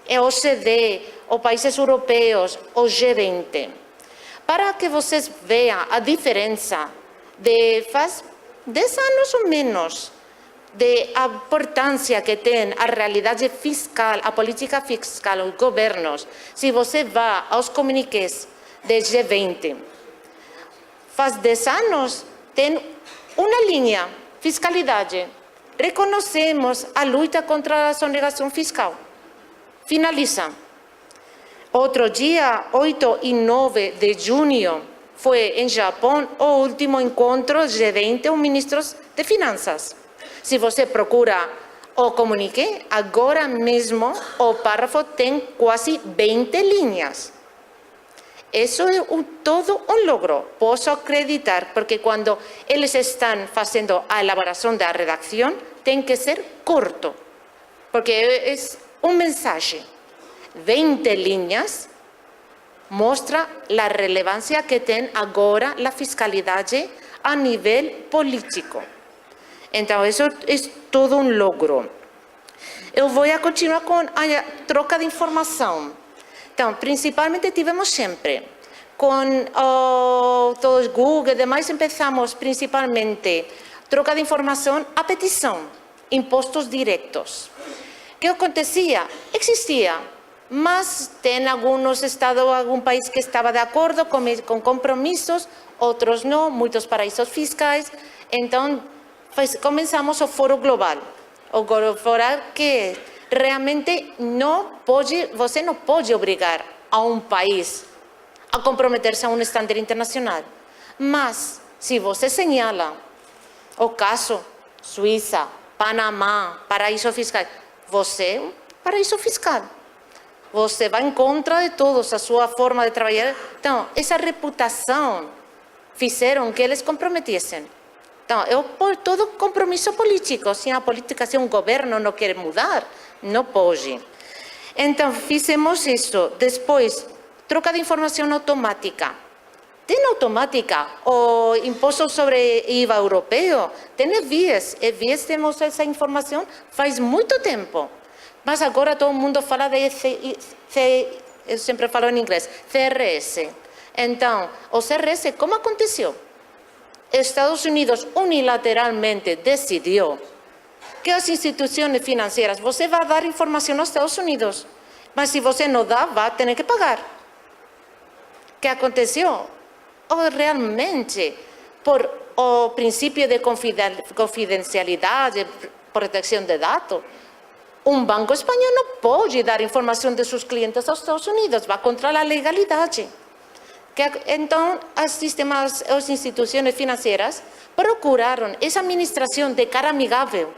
E: OCDE, os países europeus, o G20, para que vocês vejam a diferença de faz 10 anos ou menos, de a importância que tem a realidade fiscal, a política fiscal, os governos. Se você vai aos comuniqués do G20, faz 10 anos, tem uma linha, fiscalidade. Reconhecemos a luta contra a sonegação fiscal. Finaliza. Outro dia, 8 e 9 de junho, foi em Japão o último encontro G20 com ministros de finanças. Se você procura o comuniqué, agora mesmo o parágrafo tem quase 20 linhas. Isso é todo um logro, posso acreditar, porque quando eles estão fazendo a elaboração da redação, tem que ser curto, porque é uma mensagem. 20 linhas mostra a relevância que tem agora a fiscalidade a nível político. Então, isso é todo um logro. Eu vou continuar com a troca de informação. Então, principalmente tivemos sempre, com todos Google e demais, começamos principalmente troca de informação a petição, impostos diretos. O que acontecia? Existia, mas tem alguns estados, algum país que estava de acordo com compromissos, outros não, muitos paraísos fiscais. Então, começamos o Fórum Global. O Fórum que realmente você não pode obrigar a um país a comprometer-se a um estándar internacional. Mas, se você señala o caso Suíça, Panamá, paraíso fiscal, você é um paraíso fiscal. Você vai em contra de todos, a sua forma de trabalhar. Então, essa reputação fizeram que eles comprometessem. Então, por todo compromisso político, se a política, se um governo não quer mudar, não pode. Então, fizemos isso. Depois, troca de informação automática. Tem automática o imposto sobre IVA europeu, tem EVIES. EVIES temos essa informação faz muito tempo. Mas agora todo mundo fala de eu sempre falo em inglês, CRS. Então, o CRS, como aconteceu? Estados Unidos unilateralmente decidiu que as instituições financeiras, você vai dar informação aos Estados Unidos, mas se você não dá, vai ter que pagar. O que aconteceu? Realmente, por o princípio de confidencialidade, proteção de dados, um banco espanhol não pode dar informação de seus clientes aos Estados Unidos, vai contra a legalidade. Então, as instituições financeiras procuraram essa administração de cara amigável.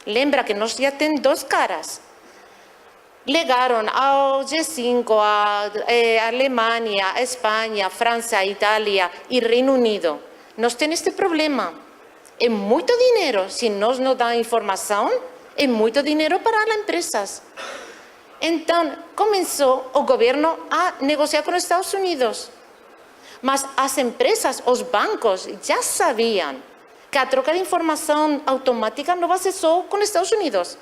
E: Lembra que nós já temos duas caras. Legaram ao G5, a Alemanha, a Espanha, a França, a Itália e Reino Unido. Nós temos este problema. É muito dinheiro. Se nós não damos informação, é muito dinheiro para as empresas. Então, começou o governo a negociar com os Estados Unidos. Mas as empresas, os bancos, já sabiam que a troca de informação automática não vai ser só com os Estados Unidos.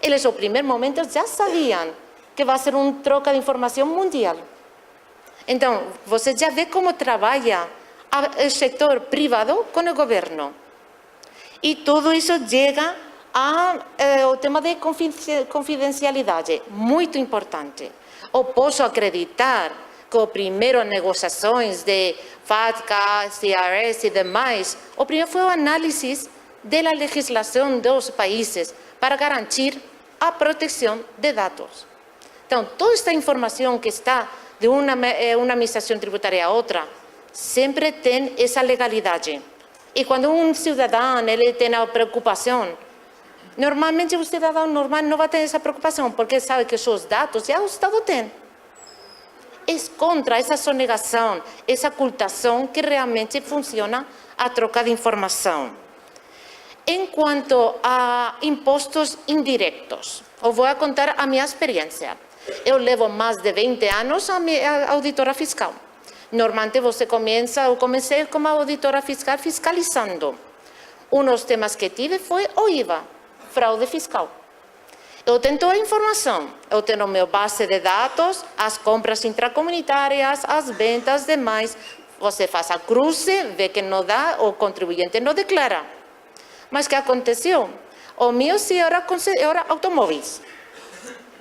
E: Eles, no primeiro momento, já sabiam que vai ser uma troca de informação mundial. Então, você já vê como trabalha o setor privado com o governo. E tudo isso chega ao tema de confidencialidade, muito importante. Eu posso acreditar que as primeiras negociações de FATCA, CRS e demais, o primeiro foi a análise da legislação dos países para garantir a proteção de dados. Então, toda esta informação que está de uma administração tributária a outra, sempre tem essa legalidade. E quando um cidadão ele tem a preocupação, normalmente o cidadão normal não vai ter essa preocupação, porque sabe que os seus dados já o Estado tem. É contra essa sonegação, essa ocultação que realmente funciona a troca de informação. Em quanto a impostos indiretos, eu vou contar a minha experiência. Eu levo mais de 20 anos a auditora fiscal. Normalmente eu comecei como auditora fiscal fiscalizando. Um dos temas que tive foi o IVA, fraude fiscal. Eu tenho a informação, eu tenho a minha base de dados, as compras intracomunitárias, as ventas demais. Você faz a cruze, vê que não dá, o contribuinte não declara. Mas o que aconteceu? O meu sim era automóveis.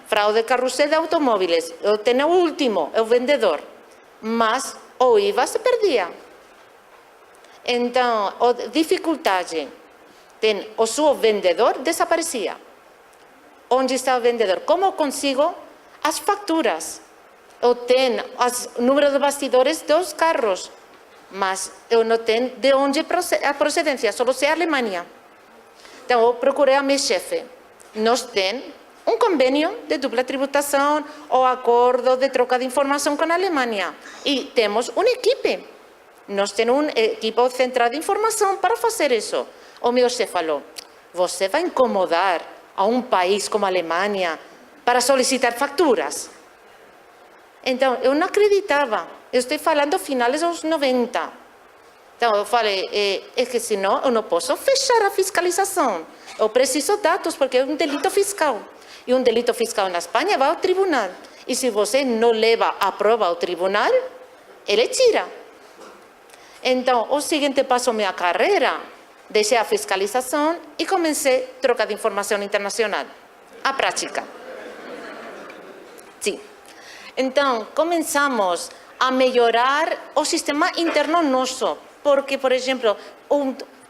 E: Fraude carrossel de automóveis. Eu tenho o último, o vendedor. Mas o IVA se perdia. Então, a dificuldade tem o seu vendedor desaparecia. Onde está o vendedor? Como eu consigo as facturas? Eu tenho o número de bastidores dos carros, mas eu não tenho de onde a procedência, só sei a Alemanha. Então, eu procurei a minha chefe. Nós temos um convênio de dupla tributação ou acordo de troca de informação com a Alemanha. E temos uma equipe. Nós temos uma equipe central de informação para fazer isso. O meu chefe falou, você vai incomodar a um país como a Alemanha para solicitar facturas? Então, eu não acreditava. Eu estou falando finais dos 90. Então, eu falei, é que senão eu não posso fechar a fiscalização. Eu preciso de dados, porque é um delito fiscal. E um delito fiscal na Espanha vai ao tribunal. E se você não leva a prova ao tribunal, ele tira. Então, o seguinte passo da minha carreira, deixei a fiscalização e comecei a troca de informação internacional. A prática. Sim. Então, começamos a melhorar o sistema interno nosso. Porque, por exemplo,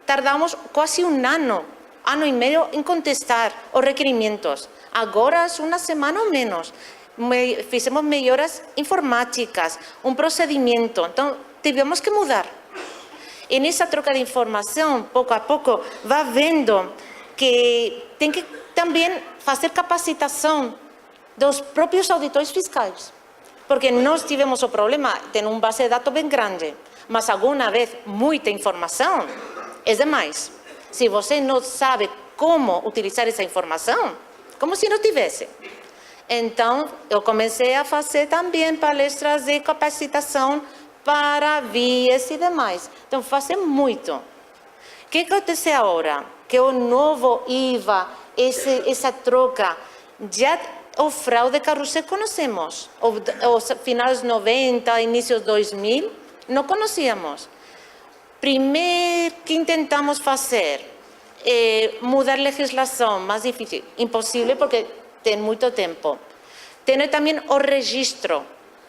E: tardamos quase um ano e meio em contestar os requerimentos. Agora, uma semana ou menos. Fizemos melhoras informáticas, um procedimento. Então, tivemos que mudar. E nessa troca de informação, pouco a pouco, vai vendo que tem que também fazer capacitação dos próprios auditores fiscais. Porque nós tivemos o problema de ter base de dados bem grande, mas alguma vez muita informação é demais. Se você não sabe como utilizar essa informação, como se não tivesse. Então, eu comecei a fazer também palestras de capacitação para vias e demais. Então, fazer muito. O que acontece agora? Que o novo IVA, essa troca, já o fraude carrossel conhecemos. Os finais 90, inícios 2000, não conhecíamos. Primeiro que intentamos fazer, mudar a legislação, mais difícil. Impossível porque tem muito tempo. Tem também o registro.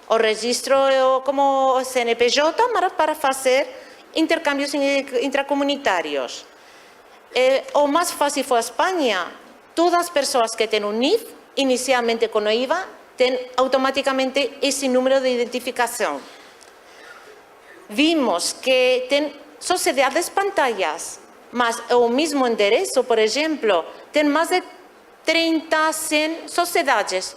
E: O registro é como o CNPJ para fazer intercâmbios intracomunitários. O mais fácil foi a Espanha. Todas as pessoas que têm um NIF, inicialmente com o IVA, têm automaticamente esse número de identificação. Vimos que tem sociedades pantallas, mas o mesmo endereço, por exemplo, tem mais de 30, 100 sociedades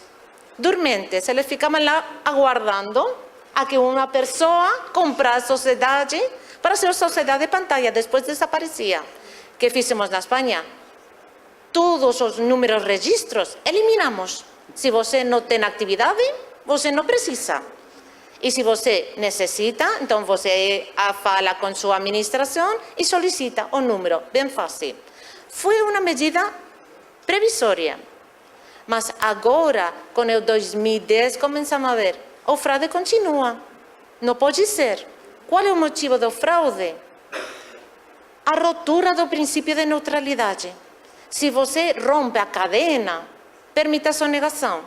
E: dormentes. Eles ficavam lá aguardando a que uma pessoa comprasse a sociedade para ser sociedade de pantalla. Depois desaparecia. O que fizemos na Espanha? Todos os números registros eliminamos. Se você não tem atividade, você não precisa. E se você necessita, então você fala com sua administração e solicita o número. Bem fácil. Foi uma medida previsória. Mas agora, com o 2010, começamos a ver, o fraude continua. Não pode ser. Qual é o motivo do fraude? A ruptura do princípio de neutralidade. Se você rompe a cadena, permite a sonegação.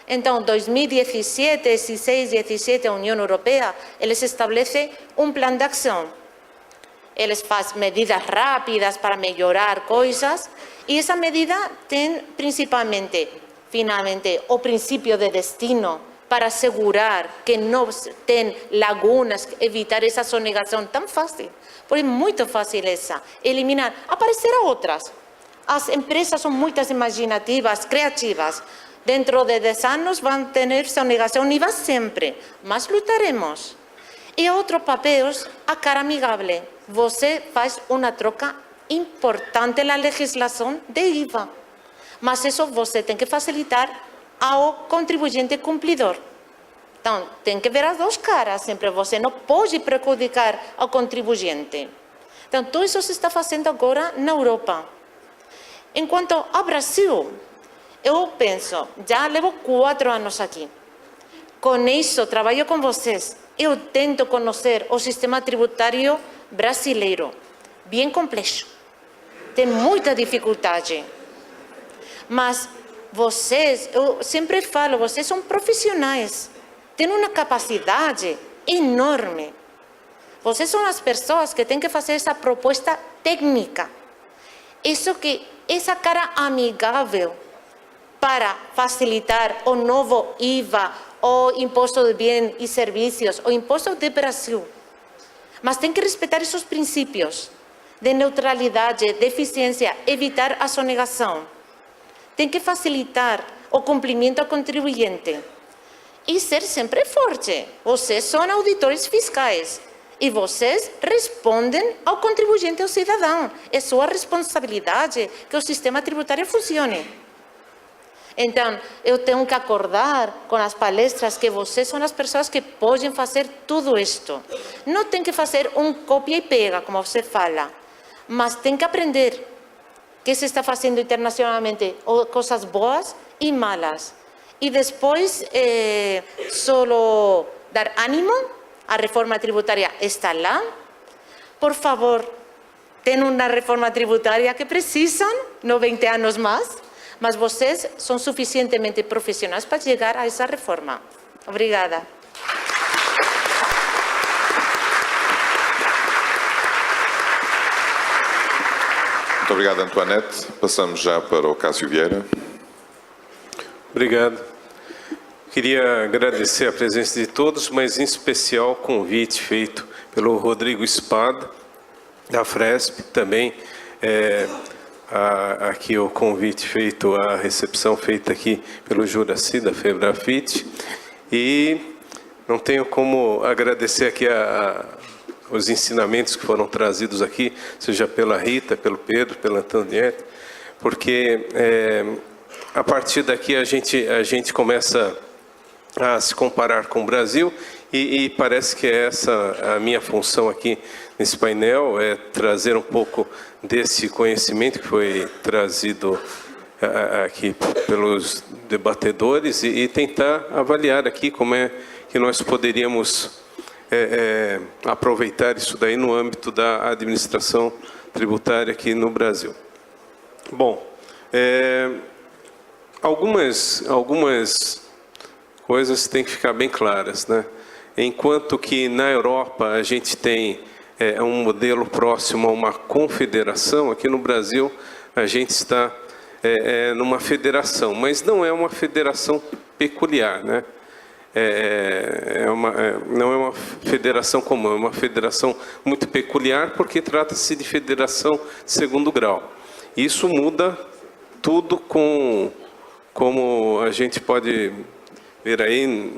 E: Então, 2017, 16, 17, a União Europeia, eles estabelecem um plano de ação. Eles fazem medidas rápidas para melhorar coisas. E essa medida tem principalmente, finalmente, o princípio de destino para assegurar que não tem lagunas, evitar essa sonegação tão fácil. Porque é muito fácil essa. Eliminar. Aparecerão outras. As empresas são muitas imaginativas, criativas. Dentro de 10 anos vão ter sonegação IVA sempre. Mas lutaremos. E outro papel, a cara amigável. Você faz uma troca importante na legislação de IVA. Mas isso você tem que facilitar ao contribuinte cumpridor. Então, tem que ver as duas caras sempre. Você não pode prejudicar ao contribuinte. Então, tudo isso se está fazendo agora na Europa. Enquanto ao Brasil, eu penso, já levo 4 anos aqui. Com isso, trabalho com vocês. Eu tento conhecer o sistema tributário brasileiro. Bem complexo. Tem muita dificuldade. Mas vocês, eu sempre falo, vocês são profissionais. Têm uma capacidade enorme. Vocês são as pessoas que têm que fazer essa proposta técnica. Essa cara amigável para facilitar o novo IVA, o Imposto de Bens e Serviços, o Imposto do Brasil. Mas tem que respeitar esses princípios de neutralidade, de eficiência, evitar a sonegação. Tem que facilitar o cumprimento ao contribuinte. E ser sempre forte. Vocês são auditores fiscais. E vocês respondem ao contribuinte, ao cidadão. É sua responsabilidade que o sistema tributário funcione. Então, eu tenho que acordar com as palestras que vocês são as pessoas que podem fazer tudo isto. Não tem que fazer um copia e pega, como você fala, mas tem que aprender que se está haciendo internacionalmente, cosas boas y malas. Y después solo dar ánimo, a reforma tributária está lá. Por favor, ten una reforma tributária que precisam, no 20 anos mais, mas vocês são suficientemente profissionais para chegar a essa reforma. Obrigada.
B: Muito obrigado, Antoinette. Passamos já para o Cássio Vieira.
F: Obrigado. Queria agradecer a presença de todos, mas em especial o convite feito pelo Rodrigo Spada, da Fresp, também aqui o convite feito, a recepção feita aqui pelo Juraci, da Febrafit, e não tenho como agradecer aqui os ensinamentos que foram trazidos aqui, seja pela Rita, pelo Pedro, pela Antoniette, porque a partir daqui a gente começa a se comparar com o Brasil e parece que é essa a minha função aqui nesse painel, é trazer um pouco desse conhecimento que foi trazido aqui pelos debatedores e tentar avaliar aqui como é que nós poderíamos aproveitar isso daí no âmbito da administração tributária aqui no Brasil. Bom, algumas coisas têm que ficar bem claras, né? Enquanto que na Europa a gente tem um modelo próximo a uma confederação, aqui no Brasil a gente está numa federação, mas não é uma federação peculiar, né? Não é uma federação comum, é uma federação muito peculiar porque trata-se de federação de segundo grau. Isso muda tudo como a gente pode ver aí.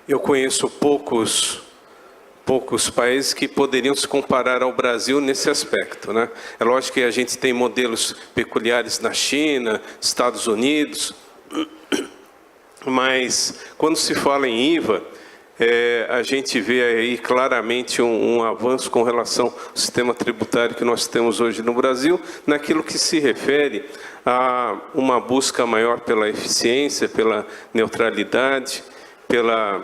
F: Eu conheço poucos países que poderiam se comparar ao Brasil nesse aspecto, né? É lógico que a gente tem modelos peculiares na China, Estados Unidos, mas quando se fala em IVA, a gente vê aí claramente um avanço com relação ao sistema tributário que nós temos hoje no Brasil, naquilo que se refere a uma busca maior pela eficiência, pela neutralidade, pela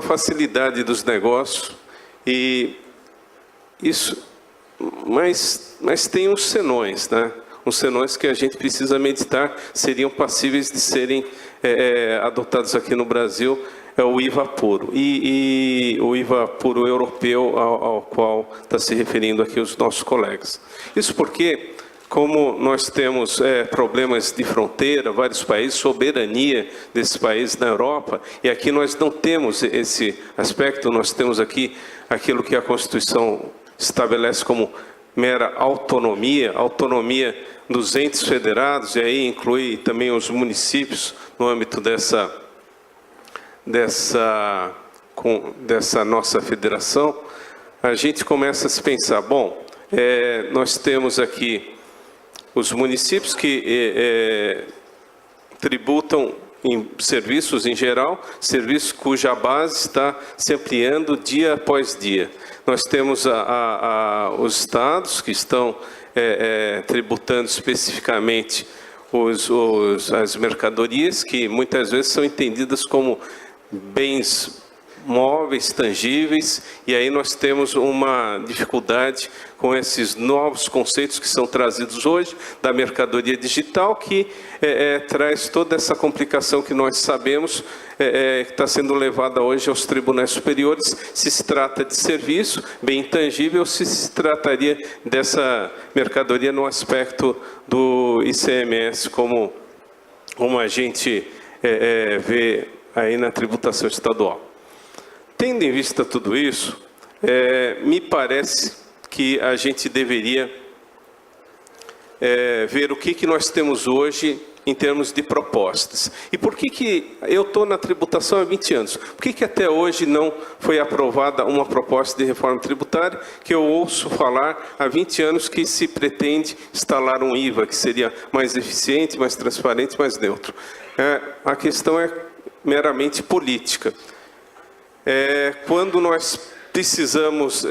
F: facilidade dos negócios, e isso, mas tem uns senões, né? Uns senões que a gente precisa meditar, seriam passíveis de serem adotados aqui no Brasil, é o IVA puro, e o IVA puro europeu ao qual está se referindo aqui os nossos colegas. Isso porque, como nós temos problemas de fronteira, vários países, soberania desses países na Europa, e aqui nós não temos esse aspecto, nós temos aqui aquilo que a Constituição estabelece como mera autonomia dos entes federados, e aí inclui também os municípios no âmbito dessa nossa federação. A gente começa a se pensar, bom, nós temos aqui os municípios que tributam em serviços em geral, serviços cuja base está se ampliando dia após dia. Nós temos os estados que estão tributando especificamente as mercadorias, que muitas vezes são entendidas como bens móveis, tangíveis, e aí nós temos uma dificuldade com esses novos conceitos que são trazidos hoje, da mercadoria digital, que traz toda essa complicação que nós sabemos que está sendo levada hoje aos tribunais superiores, se se trata de serviço, bem intangível, se trataria dessa mercadoria no aspecto do ICMS, como a gente vê aí na tributação estadual. Tendo em vista tudo isso, me parece que a gente deveria ver o que nós temos hoje em termos de propostas. E por que eu estou na tributação há 20 anos? Por que até hoje não foi aprovada uma proposta de reforma tributária, que eu ouço falar há 20 anos que se pretende instalar um IVA, que seria mais eficiente, mais transparente, mais neutro? A questão é meramente política. Quando nós precisamos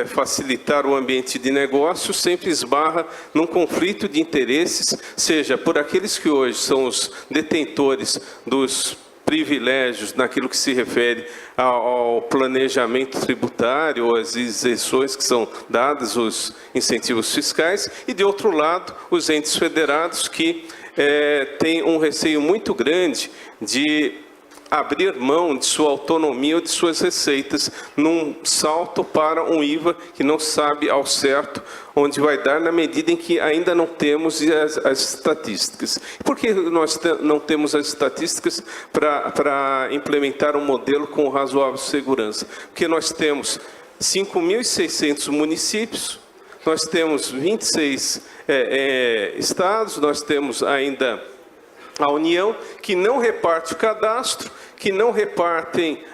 F: facilitar o ambiente de negócio, sempre esbarra num conflito de interesses, seja por aqueles que hoje são os detentores dos privilégios naquilo que se refere ao planejamento tributário, as isenções que são dadas, os incentivos fiscais, e, de outro lado, os entes federados que têm um receio muito grande de abrir mão de sua autonomia ou de suas receitas num salto para um IVA que não sabe ao certo onde vai dar, na medida em que ainda não temos as estatísticas. Por que nós não temos as estatísticas para implementar um modelo com razoável segurança? Porque nós temos 5.600 municípios, nós temos 26 estados, nós temos ainda a União, que não reparte o cadastro, que não repartem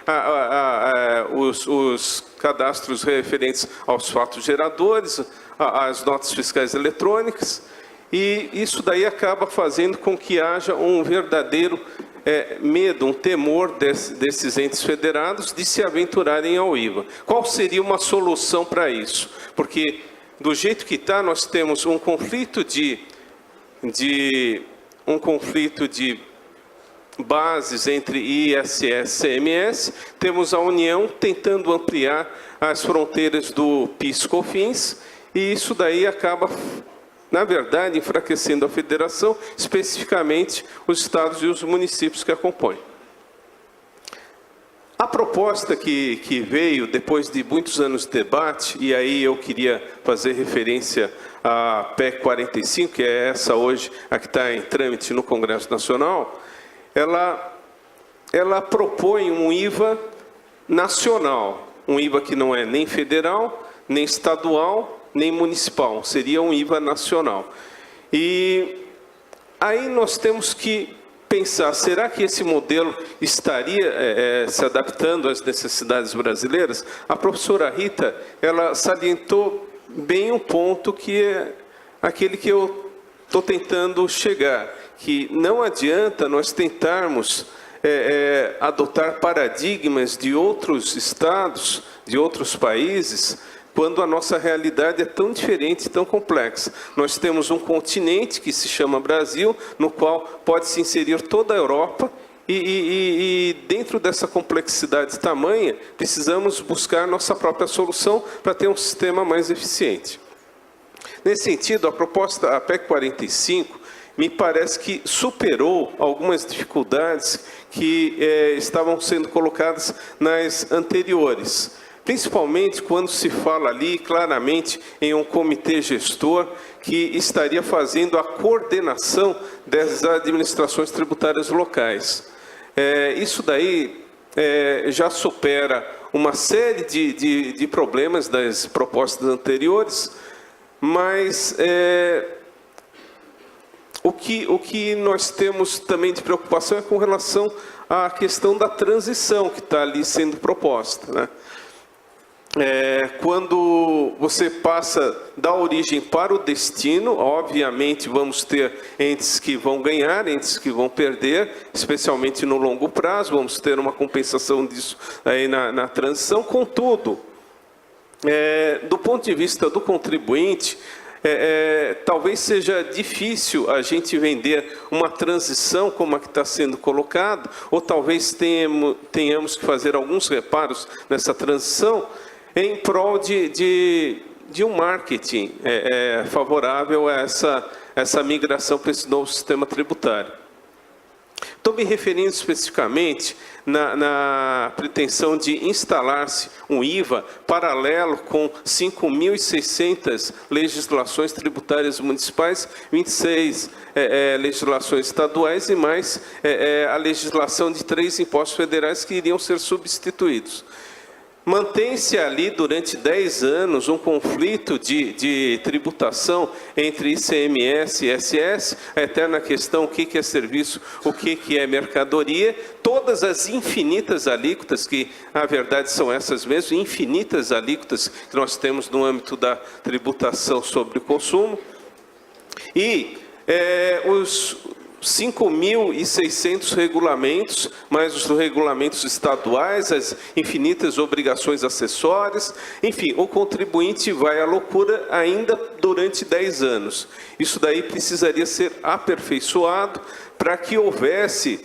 F: os cadastros referentes aos fatos geradores, às notas fiscais eletrônicas, e isso daí acaba fazendo com que haja um verdadeiro medo, um temor desses entes federados de se aventurarem ao IVA. Qual seria uma solução para isso? Porque, do jeito que está, nós temos um conflito de bases entre ISS e CMS, temos a União tentando ampliar as fronteiras do PIS/COFINS, e isso daí acaba, na verdade, enfraquecendo a federação, especificamente os estados e os municípios que a compõem. A proposta que veio depois de muitos anos de debate, e aí eu queria fazer referência à PEC 45, que é essa hoje, a que está em trâmite no Congresso Nacional, ela propõe um IVA nacional, um IVA que não é nem federal, nem estadual, nem municipal, seria um IVA nacional. E aí nós temos que pensar, será que esse modelo estaria se adaptando às necessidades brasileiras? A professora Rita, ela salientou bem um ponto que é aquele que eu estou tentando chegar, que não adianta nós tentarmos adotar paradigmas de outros estados, de outros países, quando a nossa realidade é tão diferente, tão complexa. Nós temos um continente que se chama Brasil, no qual pode se inserir toda a Europa, e dentro dessa complexidade tamanha, precisamos buscar nossa própria solução para ter um sistema mais eficiente. Nesse sentido, a PEC 45, me parece que superou algumas dificuldades que estavam sendo colocadas nas anteriores. Principalmente quando se fala ali claramente em um comitê gestor que estaria fazendo a coordenação das administrações tributárias locais. Isso daí já supera uma série de problemas das propostas anteriores, mas o que nós temos também de preocupação é com relação à questão da transição que está ali sendo proposta, né? Quando você passa da origem para o destino, obviamente vamos ter entes que vão ganhar, entes que vão perder, especialmente no longo prazo, vamos ter uma compensação disso aí na transição. Contudo, do ponto de vista do contribuinte, talvez seja difícil a gente vender uma transição como a que está sendo colocada, ou talvez tenhamos que fazer alguns reparos nessa transição, em prol de um marketing favorável a essa migração para esse novo sistema tributário. Estou me referindo especificamente na pretensão de instalar-se um IVA paralelo com 5.600 legislações tributárias municipais, 26 legislações estaduais e mais a legislação de 3 impostos federais que iriam ser substituídos. Mantém-se ali durante 10 anos um conflito de tributação entre ICMS e ISS, a eterna questão o que é serviço, o que é mercadoria, todas as infinitas alíquotas, que na verdade são essas mesmas, infinitas alíquotas que nós temos no âmbito da tributação sobre o consumo, e 5.600 regulamentos, mais os regulamentos estaduais, as infinitas obrigações acessórias. Enfim, o contribuinte vai à loucura ainda durante 10 anos. Isso daí precisaria ser aperfeiçoado para que houvesse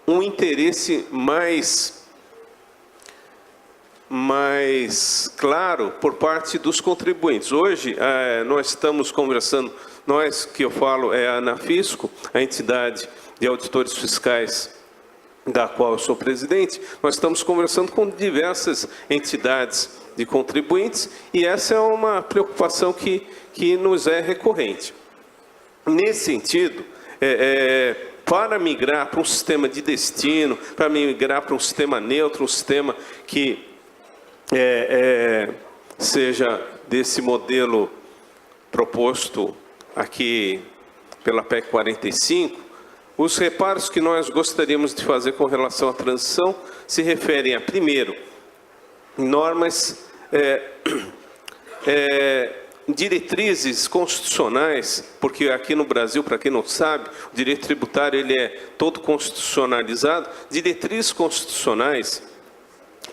F: um interesse mais claro por parte dos contribuintes. Hoje, nós estamos conversando, nós que eu falo é a Anafisco, a entidade de auditores fiscais da qual eu sou presidente, nós estamos conversando com diversas entidades de contribuintes e essa é uma preocupação que nos é recorrente. Nesse sentido, para migrar para um sistema de destino, para migrar para um sistema neutro, um sistema que seja desse modelo proposto aqui pela PEC 45, os reparos que nós gostaríamos de fazer com relação à transição se referem a, primeiro, normas, diretrizes constitucionais, porque aqui no Brasil, para quem não sabe, o direito tributário ele é todo constitucionalizado, diretrizes constitucionais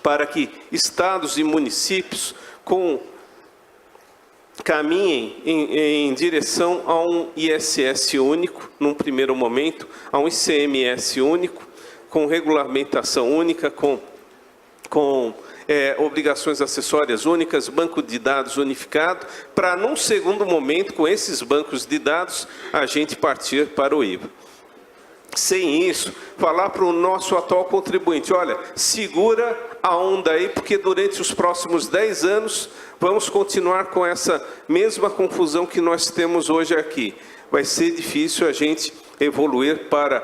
F: para que estados e municípios caminhem em direção a um ISS único, num primeiro momento, a um ICMS único, com regulamentação única, com obrigações acessórias únicas, banco de dados unificado, para, num segundo momento, com esses bancos de dados, a gente partir para o IVA. Sem isso, falar para o nosso atual contribuinte, olha, segura a onda aí, porque durante os próximos 10 anos vamos continuar com essa mesma confusão que nós temos hoje aqui. Vai ser difícil a gente evoluir para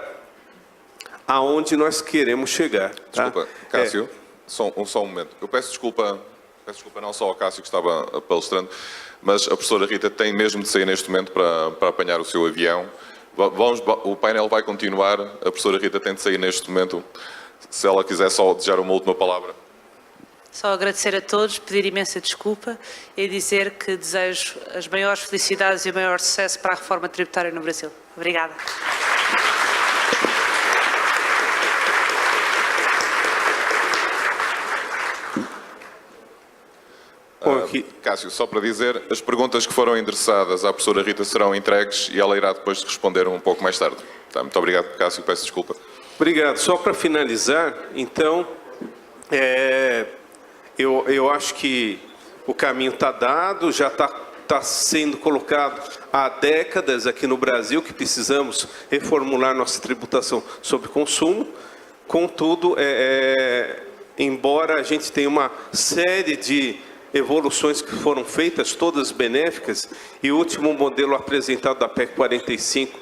F: aonde nós queremos chegar. Tá?
B: Desculpa, Cássio, só um momento. Eu peço desculpa não só ao Cássio que estava palestrando, mas a professora Rita tem mesmo de sair neste momento para apanhar o seu avião. O painel vai continuar, a professora Rita tem de sair neste momento, se ela quiser só desejar uma última palavra.
C: Só agradecer a todos, pedir imensa desculpa e dizer que desejo as maiores felicidades e o maior sucesso para a reforma tributária no Brasil. Obrigada.
B: Cássio, só para dizer, as perguntas que foram endereçadas à professora Rita serão entregues e ela irá depois responder um pouco mais tarde. Tá, muito obrigado, Cássio, peço desculpa.
F: Obrigado. Só para finalizar, então, eu acho que o caminho está dado, já está sendo colocado há décadas aqui no Brasil, que precisamos reformular nossa tributação sobre consumo. Contudo, embora a gente tenha uma série de evoluções que foram feitas, todas benéficas, e o último modelo apresentado da PEC 45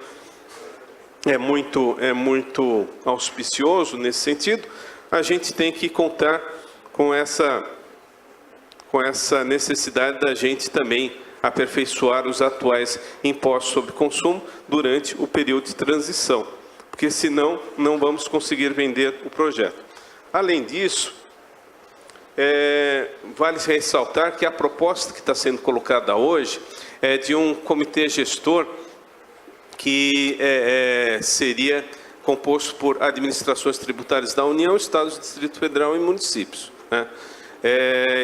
F: é muito auspicioso nesse sentido, a gente tem que contar com essa necessidade da gente também aperfeiçoar os atuais impostos sobre consumo durante o período de transição, porque senão não vamos conseguir vender o projeto. Além disso, vale ressaltar que a proposta que está sendo colocada hoje é de um comitê gestor que seria composto por administrações tributárias da União, Estados, Distrito Federal e municípios, né?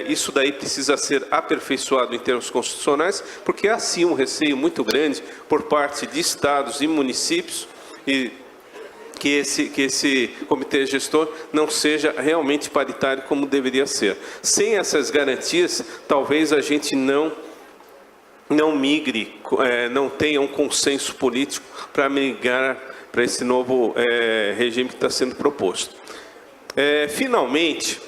F: Isso daí precisa ser aperfeiçoado em termos constitucionais, porque há sim um receio muito grande por parte de estados e municípios e que esse comitê gestor não seja realmente paritário como deveria ser. Sem essas garantias, talvez a gente não migre, não tenha um consenso político para migrar para esse novo regime que está sendo proposto. Finalmente,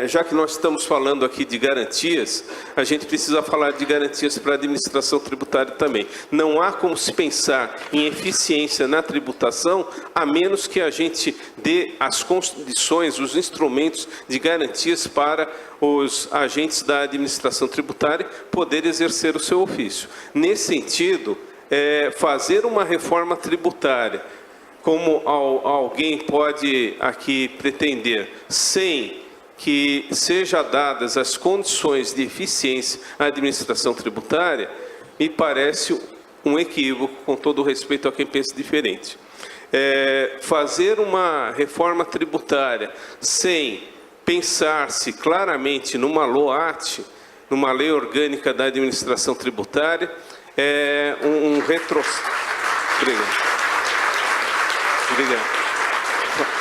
F: já que nós estamos falando aqui de garantias, a gente precisa falar de garantias para a administração tributária também. Não há como se pensar em eficiência na tributação, a menos que a gente dê as condições, os instrumentos de garantias para os agentes da administração tributária poderem exercer o seu ofício. Nesse sentido, fazer uma reforma tributária, como alguém pode aqui pretender, sem que sejam dadas as condições de eficiência à administração tributária, me parece um equívoco, com todo o respeito a quem pensa diferente. Fazer uma reforma tributária sem pensar-se claramente numa LOAT, numa lei orgânica da administração tributária, é um retrocesso. Obrigado.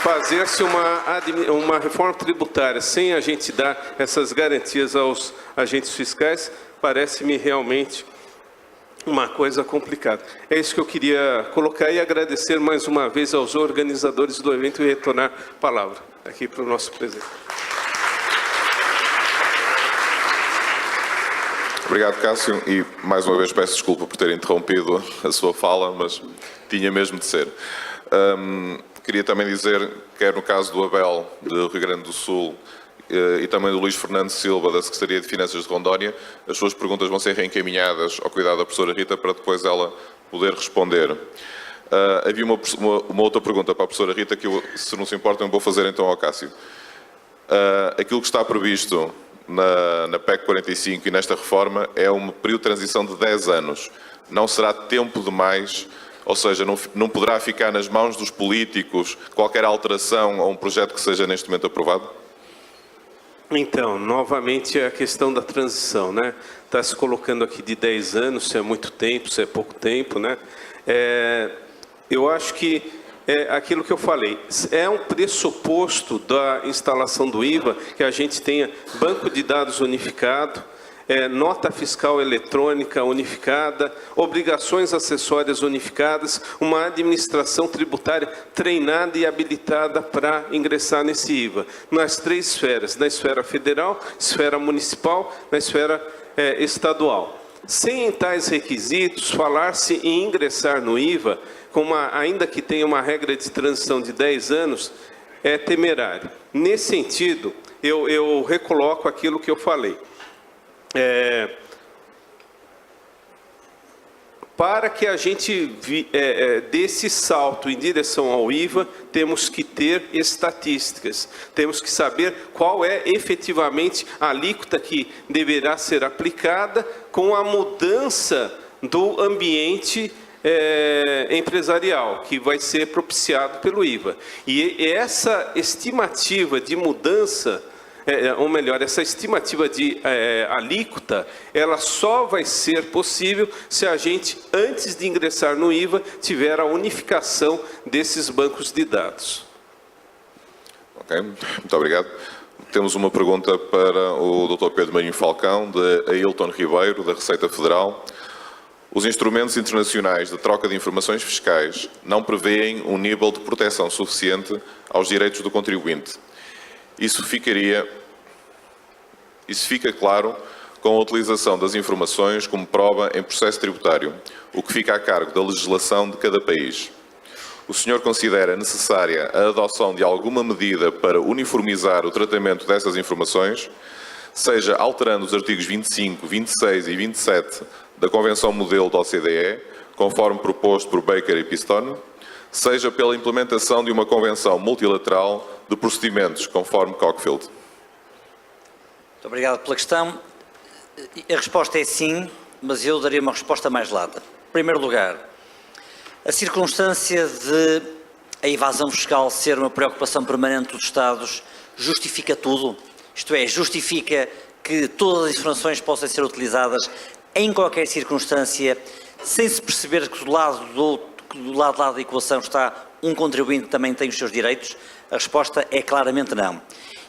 F: Fazer-se uma reforma tributária sem a gente dar essas garantias aos agentes fiscais parece-me realmente uma coisa complicada. É isso que eu queria colocar e agradecer mais uma vez aos organizadores do evento e retornar a palavra aqui para o nosso presidente.
B: Obrigado, Cássio, e mais uma vez peço desculpa por ter interrompido a sua fala, mas tinha mesmo de ser. Queria também dizer, quer no caso do Abel, de Rio Grande do Sul, e também do Luís Fernando Silva, da Secretaria de Finanças de Rondônia, as suas perguntas vão ser reencaminhadas ao cuidado da professora Rita para depois ela poder responder. Havia uma outra pergunta para a professora Rita que eu, se não se importa, eu vou fazer então ao Cássio. Aquilo que está previsto na PEC 45 e nesta reforma é um período de transição de 10 anos. Não será tempo demais, ou seja, não poderá ficar nas mãos dos políticos qualquer alteração a um projeto que seja neste momento aprovado?
F: Então, novamente a questão da transição, né? Está se colocando aqui de 10 anos, se é muito tempo, se é pouco tempo, né? Eu acho que aquilo que eu falei, é um pressuposto da instalação do IVA que a gente tenha banco de dados unificado, nota fiscal eletrônica unificada, obrigações acessórias unificadas, uma administração tributária treinada e habilitada para ingressar nesse IVA, nas 3 esferas, na esfera federal, esfera municipal, na esfera estadual. Sem tais requisitos, falar-se em ingressar no IVA, ainda que tenha uma regra de transição de 10 anos, é temerário. Nesse sentido, eu recoloco aquilo que eu falei. Para que a gente dê esse salto em direção ao IVA, temos que ter estatísticas, temos que saber qual é efetivamente a alíquota que deverá ser aplicada com a mudança do ambiente empresarial, que vai ser propiciado pelo IVA. E essa estimativa de mudança, ou melhor, essa estimativa de alíquota, ela só vai ser possível se a gente, antes de ingressar no IVA, tiver a unificação desses bancos de dados.
B: Ok, muito obrigado. Temos uma pergunta para o Dr. Pedro Marinho Falcão, de Ailton Ribeiro, da Receita Federal. Os instrumentos internacionais de troca de informações fiscais não prevêem um nível de proteção suficiente aos direitos do contribuinte. Isso fica claro com a utilização das informações como prova em processo tributário, o que fica a cargo da legislação de cada país. O senhor considera necessária a adoção de alguma medida para uniformizar o tratamento dessas informações, seja alterando os artigos 25, 26 e 27 da Convenção Modelo da OCDE, conforme proposto por Baker e Pistone, seja pela implementação de uma convenção multilateral de procedimentos, conforme Cockfield?
D: Muito obrigado pela questão. A resposta é sim, mas eu daria uma resposta mais lata. Em primeiro lugar, a circunstância de a evasão fiscal ser uma preocupação permanente dos Estados justifica tudo. Isto é, justifica que todas as informações possam ser utilizadas em qualquer circunstância, sem se perceber que do lado da equação está um contribuinte que também tem os seus direitos? A resposta é claramente não.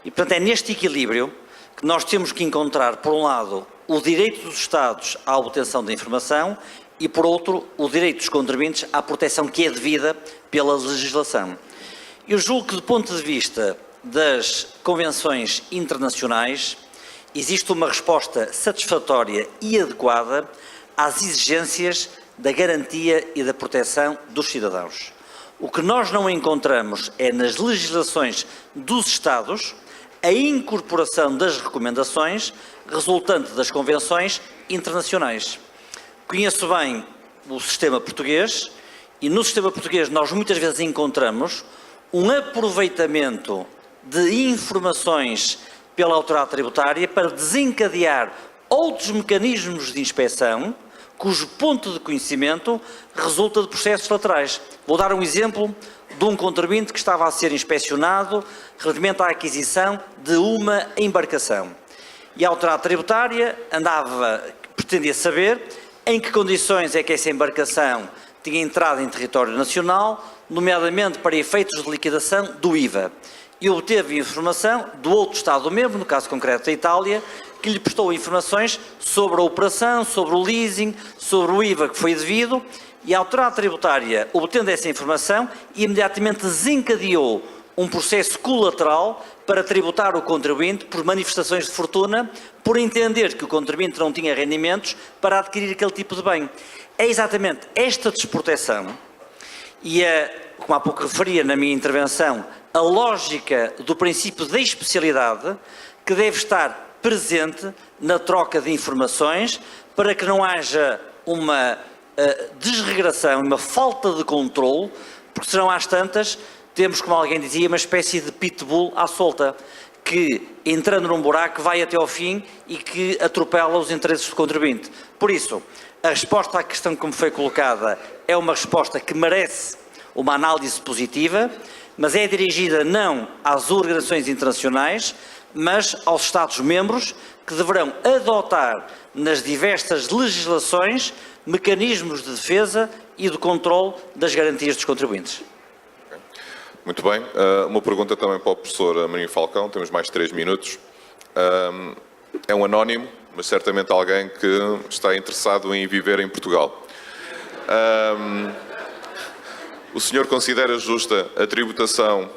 D: E, portanto, é neste equilíbrio que nós temos que encontrar, por um lado, o direito dos Estados à obtenção da informação e, por outro, o direito dos contribuintes à proteção que é devida pela legislação. Eu julgo que, do ponto de vista das convenções internacionais, existe uma resposta satisfatória e adequada às exigências da garantia e da proteção dos cidadãos. O que nós não encontramos é nas legislações dos Estados a incorporação das recomendações resultante das convenções internacionais. Conheço bem o sistema português e no sistema português nós muitas vezes encontramos um aproveitamento de informações pela autoridade tributária para desencadear outros mecanismos de inspeção, cujo ponto de conhecimento resulta de processos laterais. Vou dar um exemplo de um contribuinte que estava a ser inspecionado relativamente à aquisição de uma embarcação. E a autoridade tributária pretendia saber em que condições é que essa embarcação tinha entrado em território nacional, nomeadamente para efeitos de liquidação do IVA. E obteve informação do outro Estado-membro, no caso concreto da Itália, que lhe prestou informações sobre a operação, sobre o leasing, sobre o IVA que foi devido, e a autoridade tributária, obtendo essa informação, imediatamente desencadeou um processo colateral para tributar o contribuinte por manifestações de fortuna, por entender que o contribuinte não tinha rendimentos para adquirir aquele tipo de bem. É exatamente esta desproteção e, como há pouco referia na minha intervenção, a lógica do princípio da especialidade que deve estar presente na troca de informações para que não haja uma desregração, uma falta de controle, porque senão às tantas temos, como alguém dizia, uma espécie de pitbull à solta, que entrando num buraco vai até ao fim e que atropela os interesses do contribuinte. Por isso, a resposta à questão que me foi colocada é uma resposta que merece uma análise positiva, mas é dirigida não às organizações internacionais, mas aos Estados-membros, que deverão adotar nas diversas legislações mecanismos de defesa e de controle das garantias dos contribuintes.
B: Muito bem. Uma pergunta também para o professor Marinho Falcão, temos mais 3 minutos. É um anónimo, mas certamente alguém que está interessado em viver em Portugal. O senhor considera justa a tributação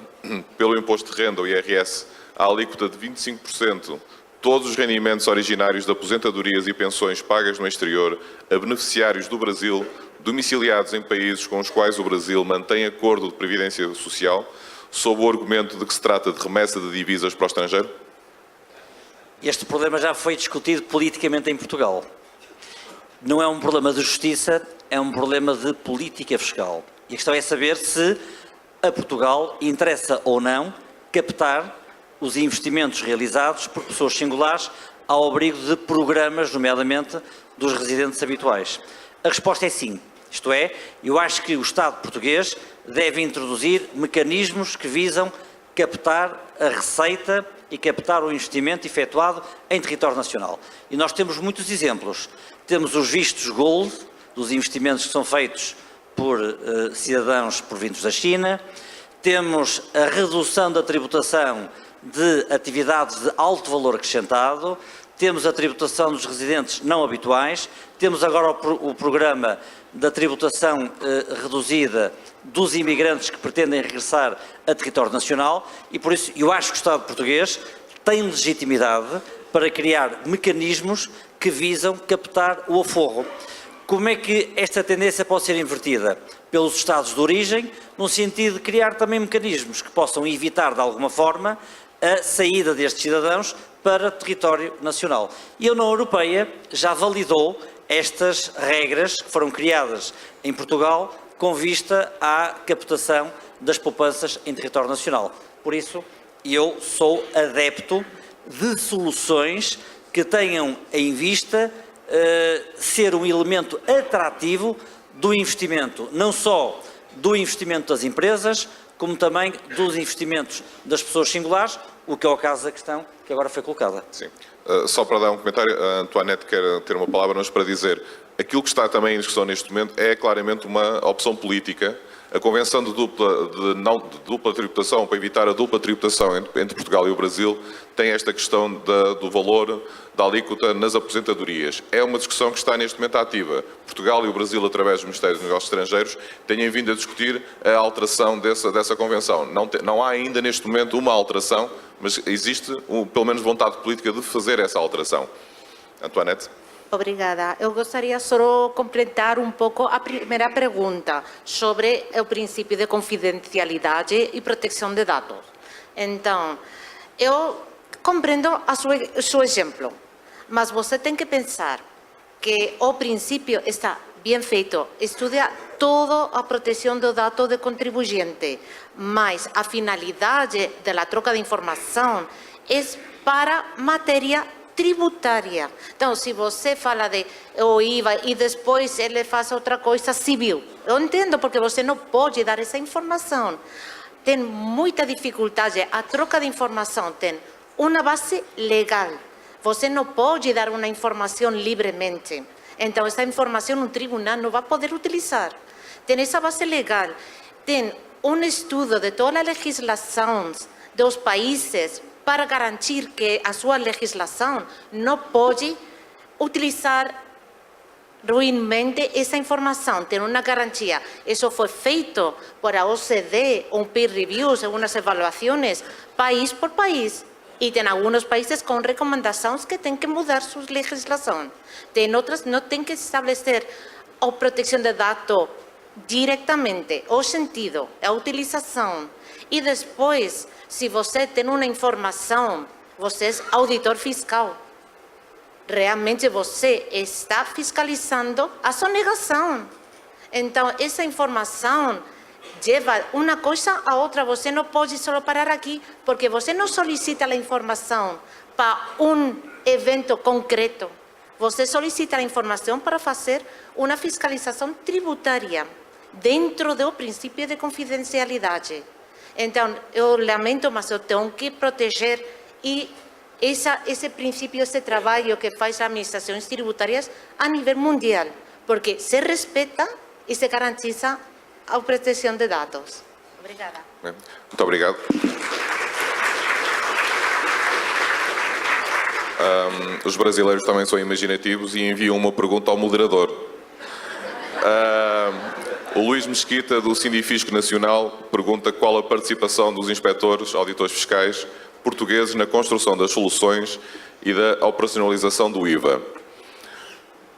B: pelo imposto de renda, o IRS, à alíquota de 25%, todos os rendimentos originários de aposentadorias e pensões pagas no exterior a beneficiários do Brasil, domiciliados em países com os quais o Brasil mantém acordo de previdência social, sob o argumento de que se trata de remessa de divisas para o estrangeiro?
D: Este problema já foi discutido politicamente em Portugal. Não é um problema de justiça, é um problema de política fiscal. E a questão é saber se a Portugal interessa ou não captar os investimentos realizados por pessoas singulares ao abrigo de programas, nomeadamente dos residentes habituais. A resposta é sim. Isto é, eu acho que o Estado português deve introduzir mecanismos que visam captar a receita e captar o investimento efetuado em território nacional. E nós temos muitos exemplos. Temos os vistos gold, dos investimentos que são feitos por cidadãos provindos da China, temos a redução da tributação de atividades de alto valor acrescentado, temos a tributação dos residentes não habituais, temos agora o programa da tributação reduzida dos imigrantes que pretendem regressar a território nacional e, por isso, eu acho que o Estado português tem legitimidade para criar mecanismos que visam captar o aforro. Como é que esta tendência pode ser invertida? Pelos Estados de origem, no sentido de criar também mecanismos que possam evitar, de alguma forma, a saída destes cidadãos para território nacional. E a União Europeia já validou estas regras que foram criadas em Portugal com vista à captação das poupanças em território nacional. Por isso, eu sou adepto de soluções que tenham em vista ser um elemento atrativo do investimento, não só do investimento das empresas, como também dos investimentos das pessoas singulares, o que é o caso da questão que agora foi colocada.
B: Sim. Só para dar um comentário, a Antoinette quer ter uma palavra, mas para dizer, aquilo que está também em discussão neste momento é claramente uma opção política. A convenção de dupla tributação, para evitar a dupla tributação entre Portugal e o Brasil, tem esta questão do valor da alíquota nas aposentadorias. É uma discussão que está neste momento ativa. Portugal e o Brasil, através do Ministério dos Negócios Estrangeiros, têm vindo a discutir a alteração dessa convenção. Não há ainda neste momento uma alteração, mas existe pelo menos vontade política de fazer essa alteração. Antoinette?
E: Obrigada. Eu gostaria só de completar um pouco a primeira pergunta sobre o princípio de confidencialidade e proteção de dados. Então, eu compreendo o seu exemplo, mas você tem que pensar que o princípio está bem feito, estuda toda a proteção do dado do contribuinte, mas a finalidade da troca de informação é para matéria tributária. Então, se você fala de o IVA e depois ele faz outra coisa civil, eu entendo, porque você não pode dar essa informação. Tem muita dificuldade, a troca de informação tem uma base legal. Você não pode dar uma informação livremente. Então, essa informação um tribunal não vai poder utilizar. Tem essa base legal, tem um estudo de toda a legislação dos países para garantir que a sua legislação não pode utilizar ruimmente essa informação, tem uma garantia. Isso foi feito por a OCDE, um peer review, algumas avaliações, país por país. E tem alguns países com recomendações que têm que mudar sua legislação. Tem outras que não têm que estabelecer a proteção de dados diretamente, o sentido, a utilização. E depois, se você tem uma informação, você é auditor fiscal. Realmente você está fiscalizando a sonegação. Então, essa informação leva uma coisa a outra. Você não pode só parar aqui, porque você não solicita a informação para um evento concreto. Você solicita a informação para fazer uma fiscalização tributária dentro do princípio de confidencialidade. Então, eu lamento, mas eu tenho que proteger e esse princípio, esse trabalho que faz as administrações tributárias a nível mundial, porque se respeita e se garantiza a proteção de dados. Obrigada.
B: Muito obrigado. Os brasileiros também são imaginativos e enviam uma pergunta ao moderador. O Luís Mesquita, do Sindifisco Nacional, pergunta qual a participação dos inspectores, auditores fiscais portugueses na construção das soluções e da operacionalização do IVA.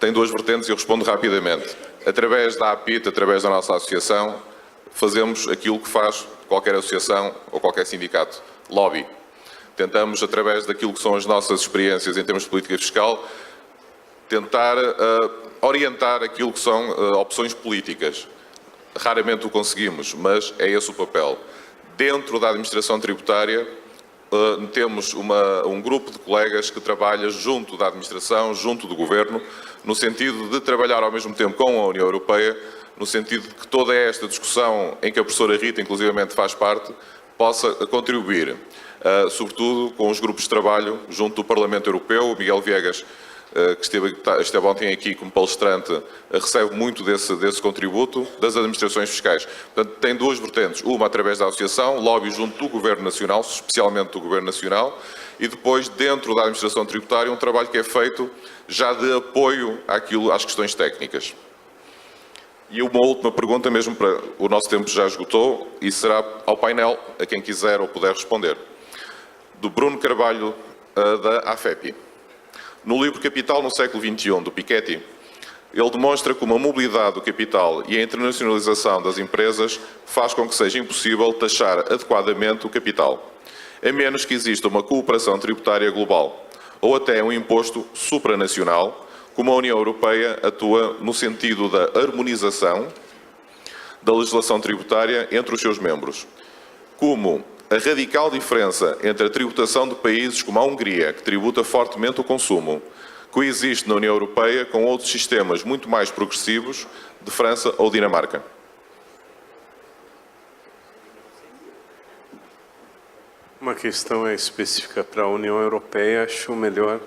B: Tem duas vertentes e eu respondo rapidamente. Através da APIT, através da nossa associação, fazemos aquilo que faz qualquer associação ou qualquer sindicato, lobby. Tentamos, através daquilo que são as nossas experiências em termos de política fiscal, tentar orientar aquilo que são opções políticas. Raramente o conseguimos, mas é esse o papel. Dentro da administração tributária, temos um grupo de colegas que trabalha junto da administração, junto do governo, no sentido de trabalhar ao mesmo tempo com a União Europeia, no sentido de que toda esta discussão, em que a professora Rita inclusivamente faz parte, possa contribuir, sobretudo com os grupos de trabalho junto do Parlamento Europeu. O Miguel Viegas, que esteve ontem aqui como palestrante, recebe muito desse contributo das administrações fiscais. Portanto, tem duas vertentes. Uma através da associação, lobby junto do Governo Nacional, especialmente do Governo Nacional, e depois, dentro da administração tributária, um trabalho que é feito já de apoio às questões técnicas. E uma última pergunta, mesmo para o nosso tempo já esgotou, e será ao painel, a quem quiser ou puder responder. Do Bruno Carvalho, da AFEPI. No livro Capital no século XXI, do Piketty, ele demonstra como a mobilidade do capital e a internacionalização das empresas faz com que seja impossível taxar adequadamente o capital, a menos que exista uma cooperação tributária global, ou até um imposto supranacional, como a União Europeia atua no sentido da harmonização da legislação tributária entre os seus membros, como a radical diferença entre a tributação de países como a Hungria, que tributa fortemente o consumo, coexiste na União Europeia com outros sistemas muito mais progressivos de França ou Dinamarca.
F: Uma questão é específica para a União Europeia, acho melhor.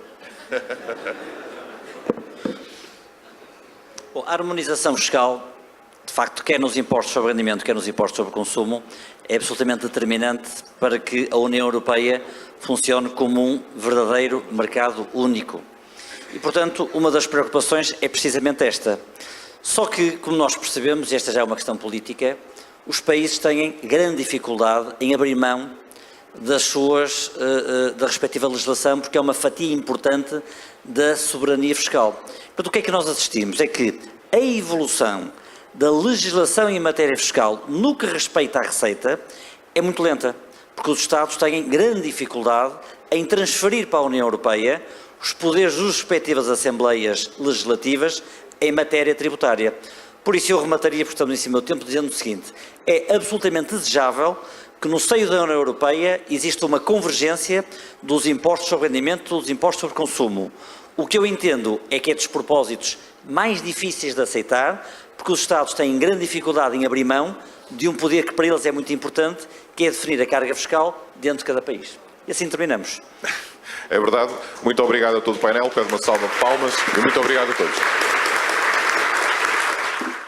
D: Bom, a harmonização fiscal, de facto, quer nos impostos sobre rendimento, quer nos impostos sobre consumo, é absolutamente determinante para que a União Europeia funcione como um verdadeiro mercado único. E, portanto, uma das preocupações é precisamente esta. Só que, como nós percebemos, e esta já é uma questão política, os países têm grande dificuldade em abrir mão da respectiva legislação, porque é uma fatia importante da soberania fiscal. Portanto, o que é que nós assistimos? É que a evolução da legislação em matéria fiscal, no que respeita à receita, é muito lenta, porque os Estados têm grande dificuldade em transferir para a União Europeia os poderes das respectivas Assembleias Legislativas em matéria tributária. Por isso eu remataria, porque estamos em cima do tempo, dizendo o seguinte: é absolutamente desejável que no seio da União Europeia exista uma convergência dos impostos sobre rendimento, dos impostos sobre consumo. O que eu entendo é que é dos propósitos mais difíceis de aceitar, porque os Estados têm grande dificuldade em abrir mão de um poder que para eles é muito importante, que é definir a carga fiscal dentro de cada país. E assim terminamos.
B: É verdade. Muito obrigado a todo o painel. Peço uma salva de palmas e muito obrigado a todos.